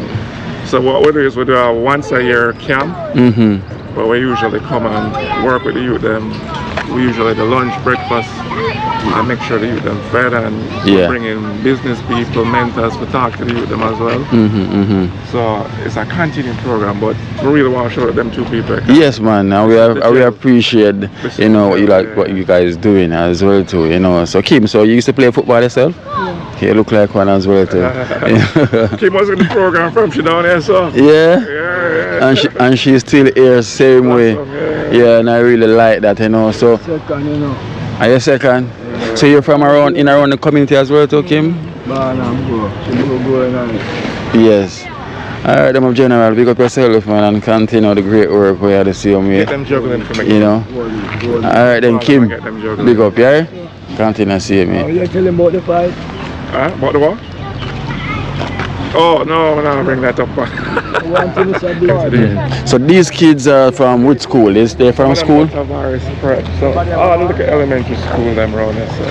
So what we do is we do a once-a-year camp. But we usually come and work with the youth them. We usually do lunch, breakfast, and make sure the youth them fed, and bring in business people, mentors to talk to the youth them as well. So it's a continuing program, but we really want to show them two people. Yes, man. And we appreciate what you guys doing as well too. You know. So Kim, so you used to play football yourself? Yeah. You look like one as well too. Kim was in the program from she down there, so. Yeah. And she's still here same way. Yeah, and I really like that, you know. So. Second, you know. Are you second? So you're from around the community as well too, Kim? Yes. Alright, I'm General, big up yourself, man, and continue the great work we are the same way. Get them juggling for me. You know. Alright then, Kim, big up, yeah? Continue to see me. Oh, you tell him about the fight? Huh? About the what? Oh, no, no, bring that up. So these kids are from which school? They're from school? So all of the elementary school them around here, so.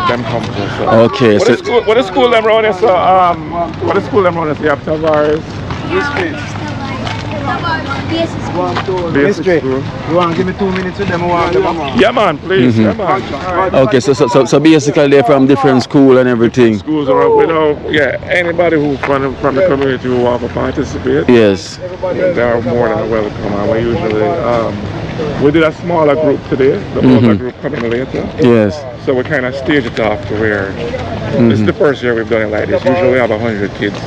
Them come to, so. Okay, what is school them around here, so? What is school them around here? You have Tavares? Mystery. You want to give me 2 minutes with them? Yeah, man, please. Yeah, man. Okay, so basically they're from different school and everything. Schools are, you know, anybody who from the community who want to participate. Yes. They are more than welcome, and we usually we did a smaller group today. The older group coming later. Yes. So we kind of stage it off to where this is the first year we've done it like this. Usually we have 100 kids,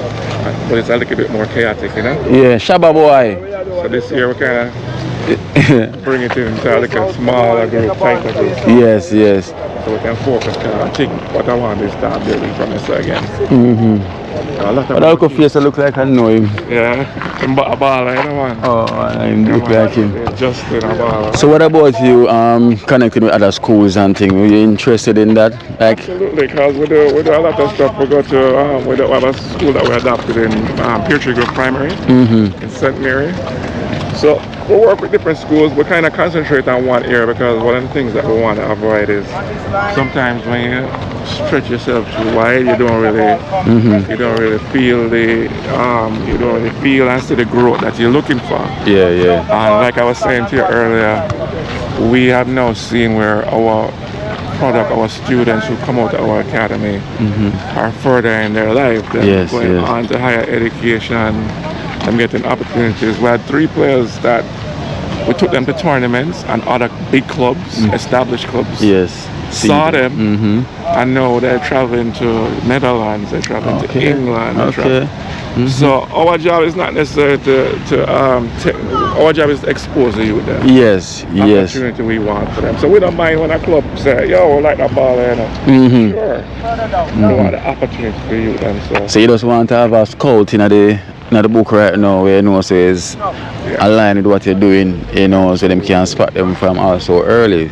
but it's a little bit more chaotic, you know. Yeah, Shabba boy. So this year we kind of bring it into like a smaller group, tighter group. Yes, yes. So we can focus. I think what I want is start building from this again. But I look face, I look like I know him. Yeah, I'm a baller, you know, man. Oh, I look like him. Yeah, just in a baller. So what about you connecting with other schools and things? Were you interested in that? Like? Absolutely, because we do a lot of stuff. We go to, we have a school that we adopted in Peartree Grove Primary in St. Mary. So we work with different schools. We kind of concentrate on one area because one of the things that we want to avoid is sometimes when you stretch yourself too wide, you don't really feel you don't really feel and see the growth that you're looking for. Yeah, yeah. And like I was saying to you earlier, we have now seen where our product, our students who come out of our academy are further in their life. They're going on to higher education. I'm getting opportunities. We had 3 players that we took them to tournaments and other big clubs, established clubs. Yes. Saw them, and now they're traveling to Netherlands, they're traveling to England. So our job is not necessarily our job is to expose the youth there. Yes, opportunity we want for them. So we don't mind when a club say, yo, we like that ball, you know. Sure. We want the opportunity for you then. So you just want to have a scout in the book right now where you know says align with what you're doing, you know, so them can spot them from also early.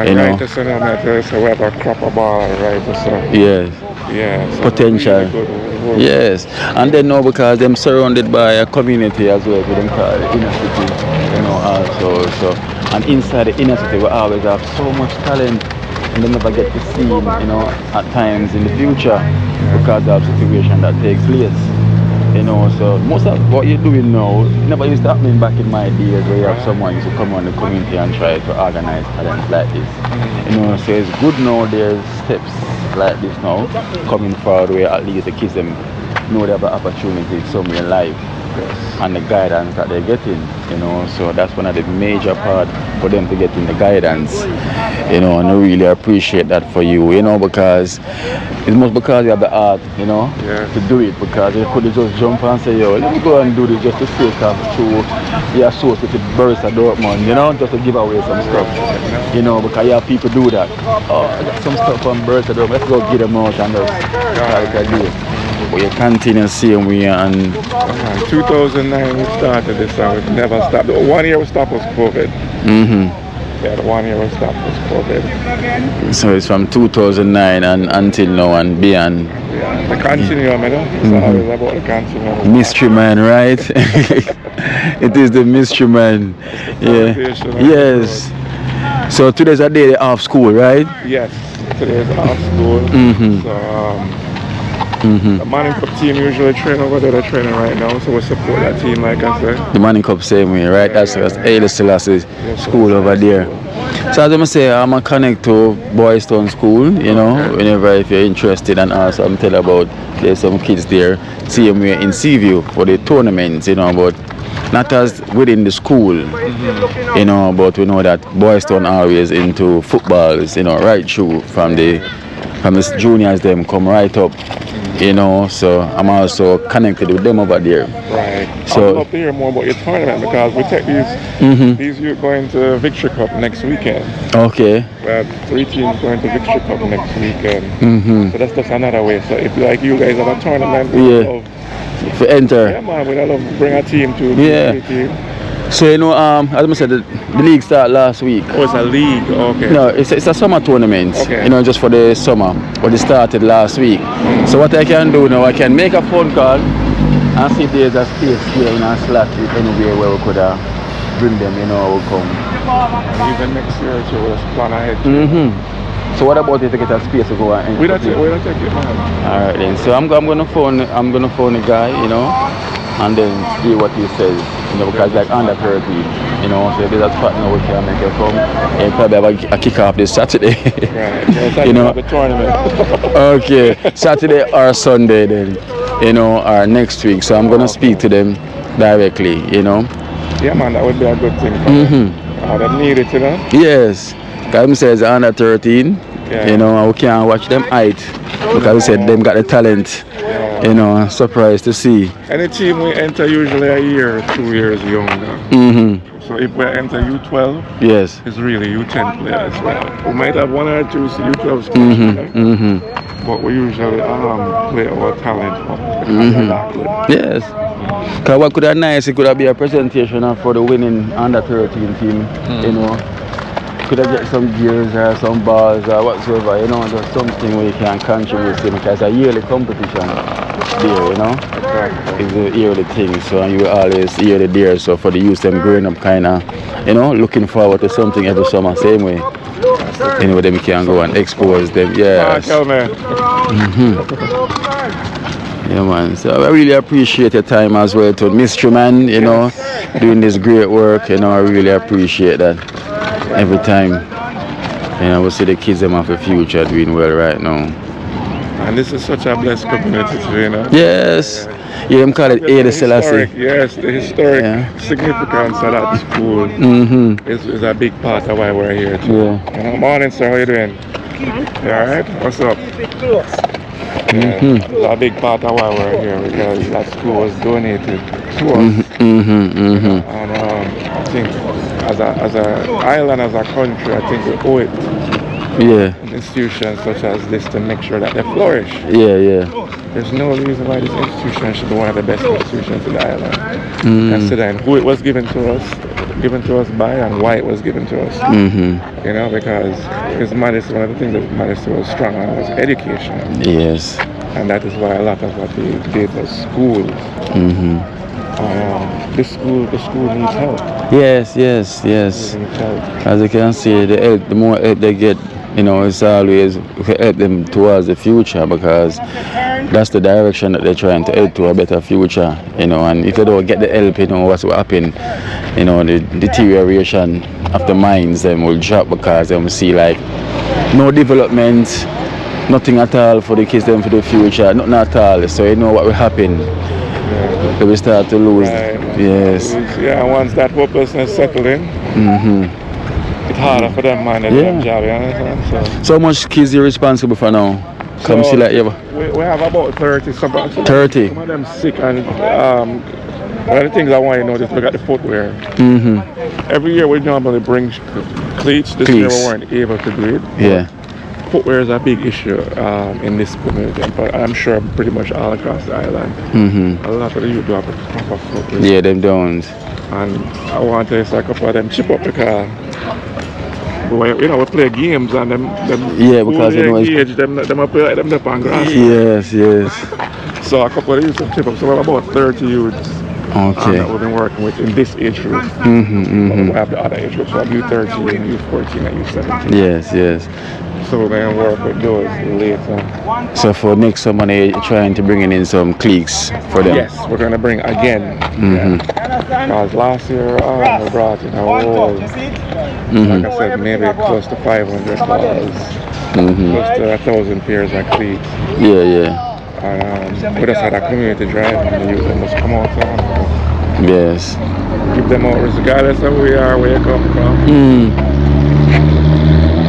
You know. So we have a crop of ball, right? So. Yes. Yeah. So potential. Really yes. And then now because them surrounded by a community as well, we don't call it inner city, you know, also. So and inside the inner city we always have so much talent and they never get to see, you know, at times in the future because of situation that takes place. You know, so most of what you're doing now never used to happen back in my days where you have someone used to come on the community and try to organize talents like this. You know, so it's good now there's steps like this now coming forward where at least the kids them know they have an opportunity somewhere in life and the guidance that they're getting, you know, so that's one of the major part for them to get in the guidance, you know, and I really appreciate that for you, you know, because it's most because you have the art, you know, to do it, because you could just jump and say, yo, let me go and do this just to sake of to your associated Bursa Dortmund, you know, just to give away some stuff, you know, because you have people do that. Oh, I got some stuff from Bursa Dortmund, let's go get them out and just try to do it. But you continue the same way and 2009 we started this and we never stopped. The 1 year we stopped was COVID. Yeah, the 1 year we stopped was COVID. So it's from 2009 and until now and beyond. Yeah, the continuum, you know. It's always about the continuum. Mystery man, right? It is the mystery man. Yeah. Yes. So today's a day off school, right? Yes, today's off school. So the Manning Cup team usually train over there. They're training right now, so we support that team, like I said. The Manning Cup same way, right? That's Haile Selassie's school over there. So as I say, I'm a connect to Boys Town School, you know, whenever if you're interested, and also I'm telling about there's some kids there, same way in Seaview for the tournaments, you know, but not as within the school, you know, but we know that Boys Town always into footballs, you know, right through from the from the juniors them come right up, you know, so I'm also connected with them over there. Right. So I'd love to hear more about your tournament because we take these youth going to Victory Cup next weekend. Okay. We have 3 teams going to Victory Cup next weekend. Mm-hmm. So that's just another way. So if like you guys have a tournament, Yeah. For enter. Yeah man, we'd love to bring a team to Yeah. the team. So you know, as I said, the league started last week. Oh, it's a league, okay. No, it's a summer tournament. Okay. You know, just for the summer. But it started last week. So what I can do now, I can make a phone call and see if there's a space here in a slot anywhere where we could bring them, you know, we'll come. Even next year, so we'll just plan ahead. Mm-hmm. So what about if to get a space to go and we don't take it, man. Alright then. So I'm gonna phone the guy, you know, and then see what he says. You know, because like under 30, you know, so if there's a spot now we can make it come. And probably have a kick off this Saturday. Right. You know. The tournament. Okay. Saturday or Sunday then, you know, or next week. So I'm gonna speak to them directly, you know. Yeah man, that would be a good thing for them. They need it, you know. Yes. Because says under 13, you know, and we can't watch them height. Because we said them got the talent. You know, surprised to see. Any team we enter usually a year or 2 years younger. So if we enter U12, yes, it's really U10 players. We might have 1 or 2 U12 but we usually play our talent up. Yes. Because what could have nice, it could have been a presentation for the winning under 13 team, you know. Could have get some gears or some balls or whatsoever, you know, just something where you can contribute to, because it's a yearly competition there, you know. It's a yearly thing, so you always yearly there, so for the youth them growing up kind of, you know, looking forward to something every summer, same way. Anyway, them can go and expose them, yes. Yeah man, so I really appreciate your time as well to Mystery Man, you know, doing this great work, you know, I really appreciate that. Every time, you know, we see the kids them have a future doing well right now. And this is such a blessed community today, you know. Yes. Yeah, them call it Ada Selassie. Yes, the historic significance of that school is a big part of why we're here too. Yeah. You know, morning sir, how you doing? You alright? What's up? It's a big part of why we're here because that school was donated to us. And I think as an island, as a country, I think we owe it institutions such as this to make sure that they flourish. There's no reason why this institution should be one of the best institutions in the island. Considering who it was given to us by and why it was given to us. You know, because Madison, one of the things that Madison was strong on was education. Yes. And that is why a lot of what they did was schools. The school needs help. Yes. As you can see, the more help they get, you know, it's always help them towards the future, because that's the direction that they're trying to head to, a better future, you know. And if they don't get the help, you know, what's will happen, you know, the deterioration of the minds then will drop, because they will see like no development, nothing at all for the kids then for the future, nothing at all. So you know what will happen. They will start to lose. Yes. Yeah, once that hopelessness settled in, it's harder for them man to do their job, you understand? So much kids you're responsible for now? Come see like you. We have about 30. 30. Some of them sick, and one of the things I want you to know is look at the footwear. Every year we normally bring cleats. This year we weren't able to do it. Footwear is a big issue in this community, but I'm sure pretty much all across the island. A lot of the youth do have proper footwear. Yeah, them don't. And I want to say a couple of them chip up because you know we play games and them because you know engage, them play like them on grass. Yes. So a couple of youths have chip up. So we have about 30 youths. That we've been working with in this age group. We have the other age groups, so U13, U14, and U17. Yes. So we're going to work with those later. So for next summer, you're trying to bring in some cliques for them? Yes, we're going to bring again. Because last year we brought in a whole, like I said, maybe close to 500 balls, close to 1,000 pairs of cleats. And we just had a community drive and the youth must come out and give them out regardless of who we are, where you come from.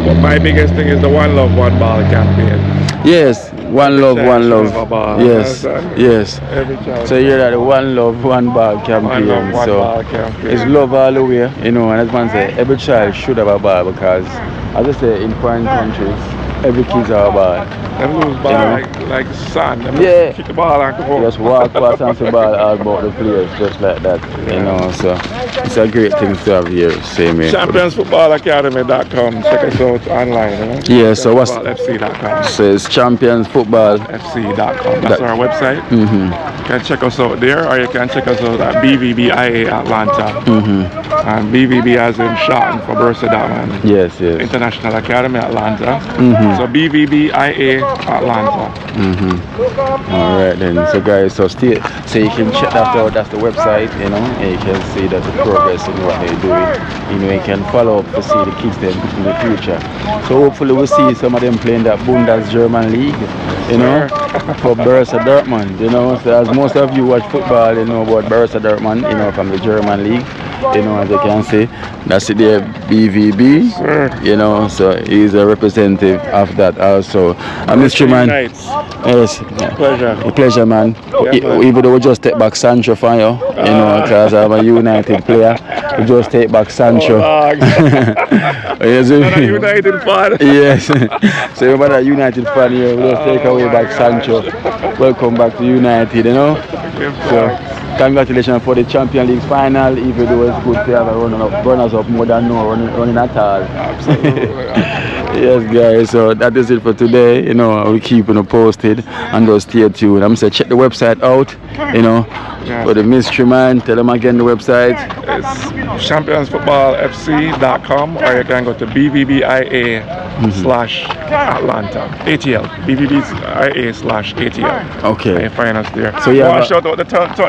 But my biggest thing is the One Love, One Ball campaign. Yes, one love, one love. Love a ball. Yes, Understand? yes. Every child. So you're that one love, one ball campaign. One love, one so ball campaign. it's love all the way, you know. And as man say, every child should have a ball because, as I say, in foreign countries, every kid's have a ball. Them lose ball like sand. Them Yeah. kick the ball and go home. Just walk past and see ball all about the players, just like that, you know. So it's a great thing to have here, same here. Championsfootballacademy.com. Check us out online. You know? Yeah, so what's FC.com. so it's championsfootball. FC.com. That's our website. Mm-hmm. You can check us out there, or you can check us out at BVBIA Atlanta. Mm-hmm. And BVB as in shortened for Borussia Dortmund Yes, yes. International Academy Atlanta. Mm-hmm. So BVBIA Atlanta. Mm-hmm. All right then. So guys, so you can check that out. That's the website, you know. And you can see that the progress in what they're doing. You know, you can follow up to see the kids then in the future. So hopefully we'll see some of them playing that Bundes German league, you know, for Borussia Dortmund. You know, so as most of you watch football, you know about Borussia Dortmund, you know, from the German league. You know, as you can see, that's it there, BVB. You know, so he's a representative of that also. Mr. Man, yes, Pleasure. a pleasure, man. Even though we just take back Sancho for you, you know, because I'm a United player, we just take back Sancho. Yes, Not a United fan. yes. So you're a United fan here, we just take away back Sancho. Welcome back to United, you know. So, congratulations for the Champions League final, even though it's good to have a runners up more than no running at all. Yes, guys, so that is it for today. You know, we keep posted and just stay tuned. I'm saying check the website out, you know, for the mystery man. Tell them again the website. It's championsfootballfc.com, or you can go to BVBIA/Atlanta. ATL. BVBIA/ATL. Okay. And you find us there. So yeah, shout out to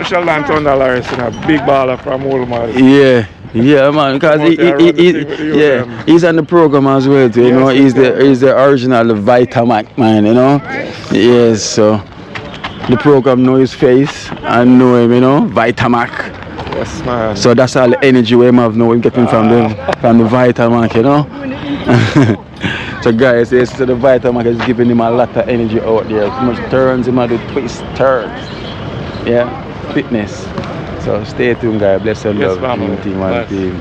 Sheldon $100, a big baller from Walmart. Yeah. Yeah, man, because he's on the program as well, too, you know. He's the original Vitamac man, you know. Yes, so the program know his face and know him, you know, Vitamac. Yes, man. So that's all the energy we have now. We're getting from the Vitamac, you know. So guys, yes, so the Vitamac is giving him a lot of energy out there. So much turns, him do twist turns. Yeah, fitness. So stay tuned, guys. Bless your love. Team one team.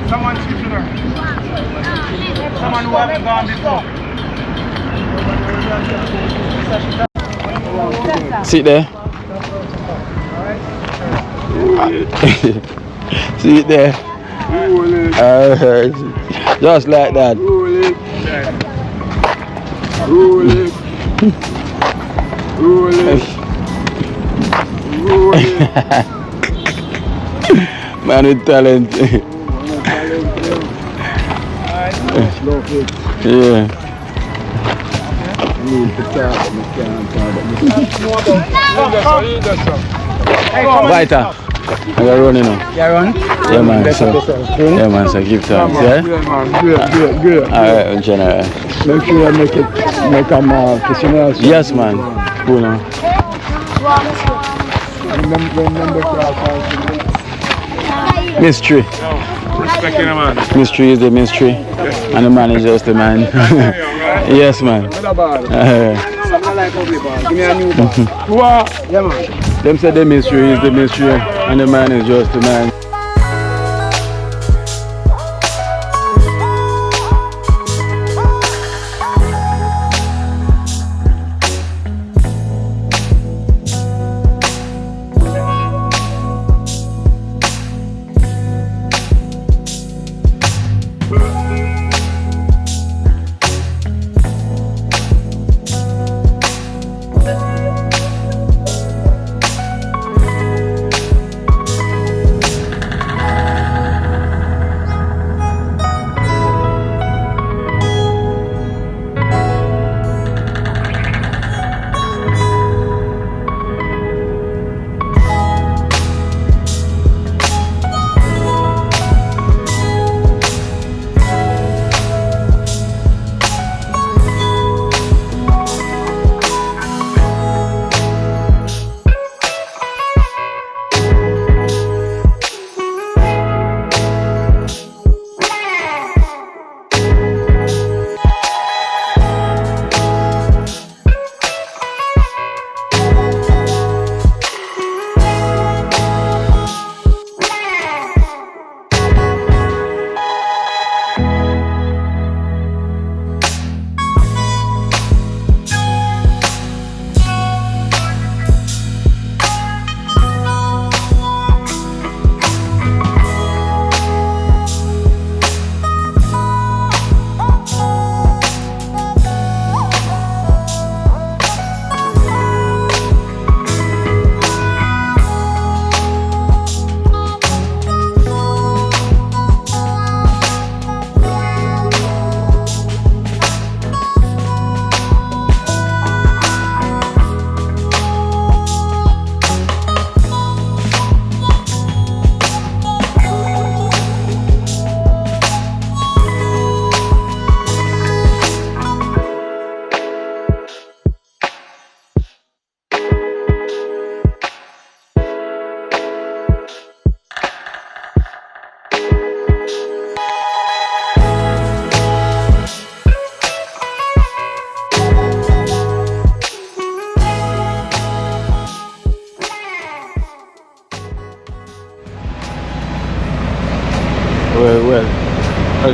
Someone switch her. Someone who haven't gone before. Sit there. Sit there. Just like that. Man with talent. Yeah. Vita, are you running now? You run? Yeah, man. So, yeah, man. So give thanks. Yeah. Good. Alright, general. Make sure you make them professional. Yes, man. Cool now. Mystery. Respecting a man. Mystery is the mystery, and the man is just the man. Yes, man. Give me a new ball. Yeah, man. Them say the mystery is the mystery, and the man is just the man.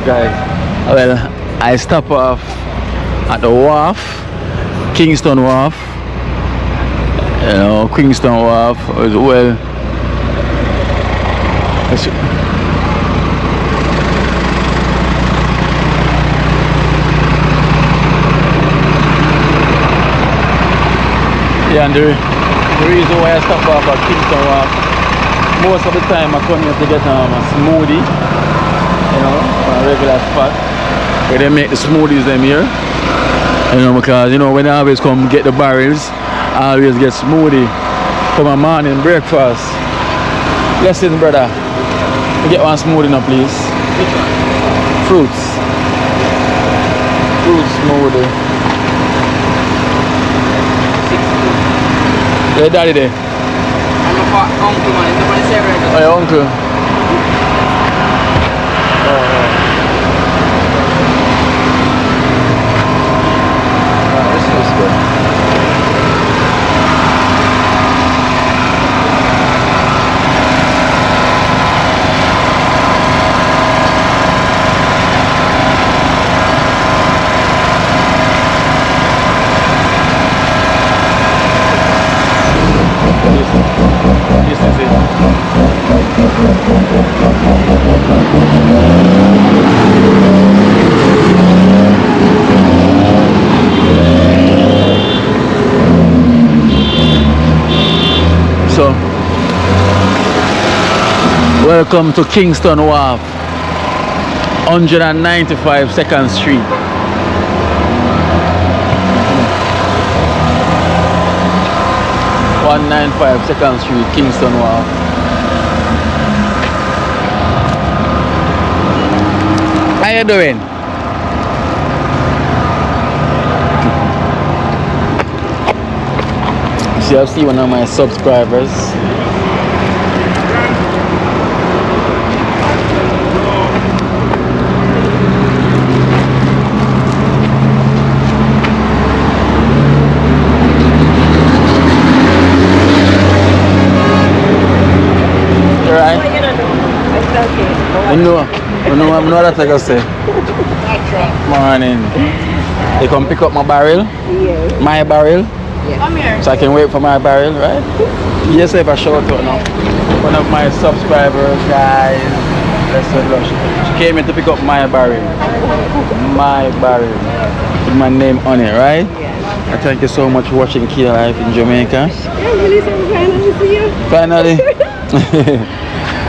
guys. Well, I stop off at the wharf, Kingston Wharf. You know, Kingston Wharf as well. Yeah, and the reason why I stop off at Kingston Wharf, most of the time I come here to get a smoothie, you know, from a regular spot where they make the smoothies them here. You know, because you know when I always come get the barrels, I always get smoothie for my morning breakfast. Listen, brother, get one smoothie now, please. Fruit smoothie. Your daddy there? I'm a uncle, man. It's up on the server. Oh, your uncle. This is good. This is it. So, welcome to Kingston Wharf, 195 2nd Street. (195) 2nd Street, Kingston Wharf. How you doing? See, I see one of my subscribers. I know what I gotta say. Morning. You come pick up my barrel? Yes. My barrel? Yes. Come here. So I can wait for my barrel, right? Yes, I have a shout out now. One of my subscribers, guys. She came in to pick up my barrel. My barrel. With my name on it, right? Yes. I thank you so much for watching Key Life in Jamaica. Yeah, really, so finally see you. Finally.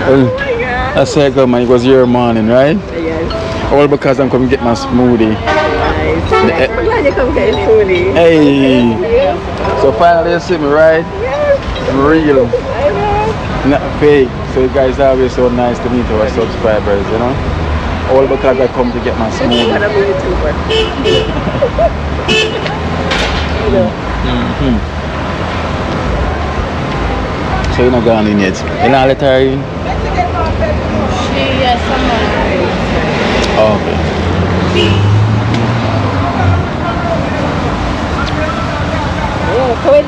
Oh my God. That's it, good man. It was your morning, right? Yes. All because I'm coming to get my smoothie. Nice. I'm glad you come get a smoothie. Hey. Yes. So finally you see me, right? Yes. Real. I know. Not fake. So you guys are always so nice to meet our subscribers, you know? All because I come to get my smoothie. What I'm really too much. You know. So you're not gone in yet? You're not let her in? Yes, someone. Oh, okay. Yeah, so it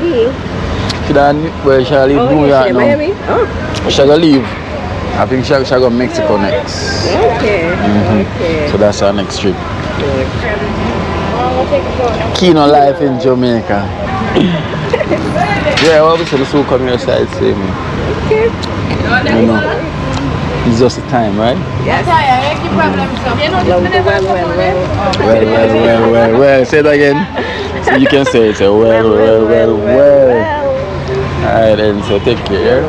She done, well, she'll leave New York now. Miami? Oh. She'll go leave. I think she'll go Mexico next. Okay. Okay. So that's our next trip. Good. Kino life in Jamaica. Yeah, obviously the soul coming outside same. Okay. You know. It's just the time, right? Yes. Well. Say it again. So you can say it. So well. Alright then, so take care.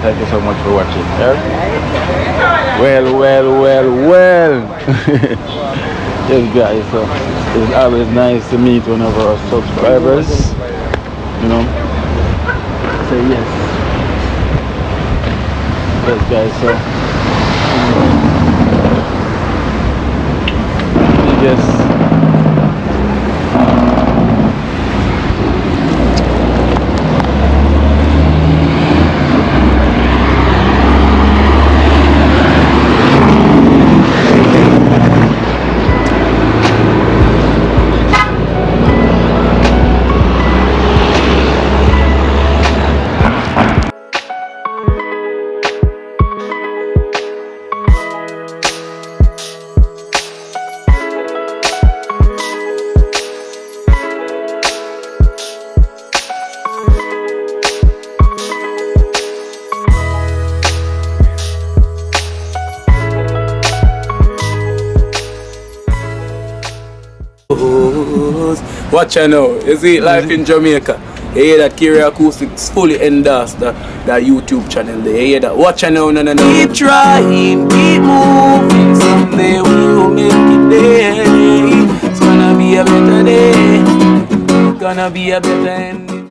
Thank you so much for watching. Yeah? Well. Yes guys, so it's always nice to meet one of our subscribers. You know. Say yes. Yes guys, so yes. Watch out now. You see life in Jamaica. You hear that Kiri Acoustics fully endorsed that YouTube channel there. You hear that? Watch out now, no. Keep trying, keep moving. Someday we will make it there. It's gonna be a better day. Gonna be a better end.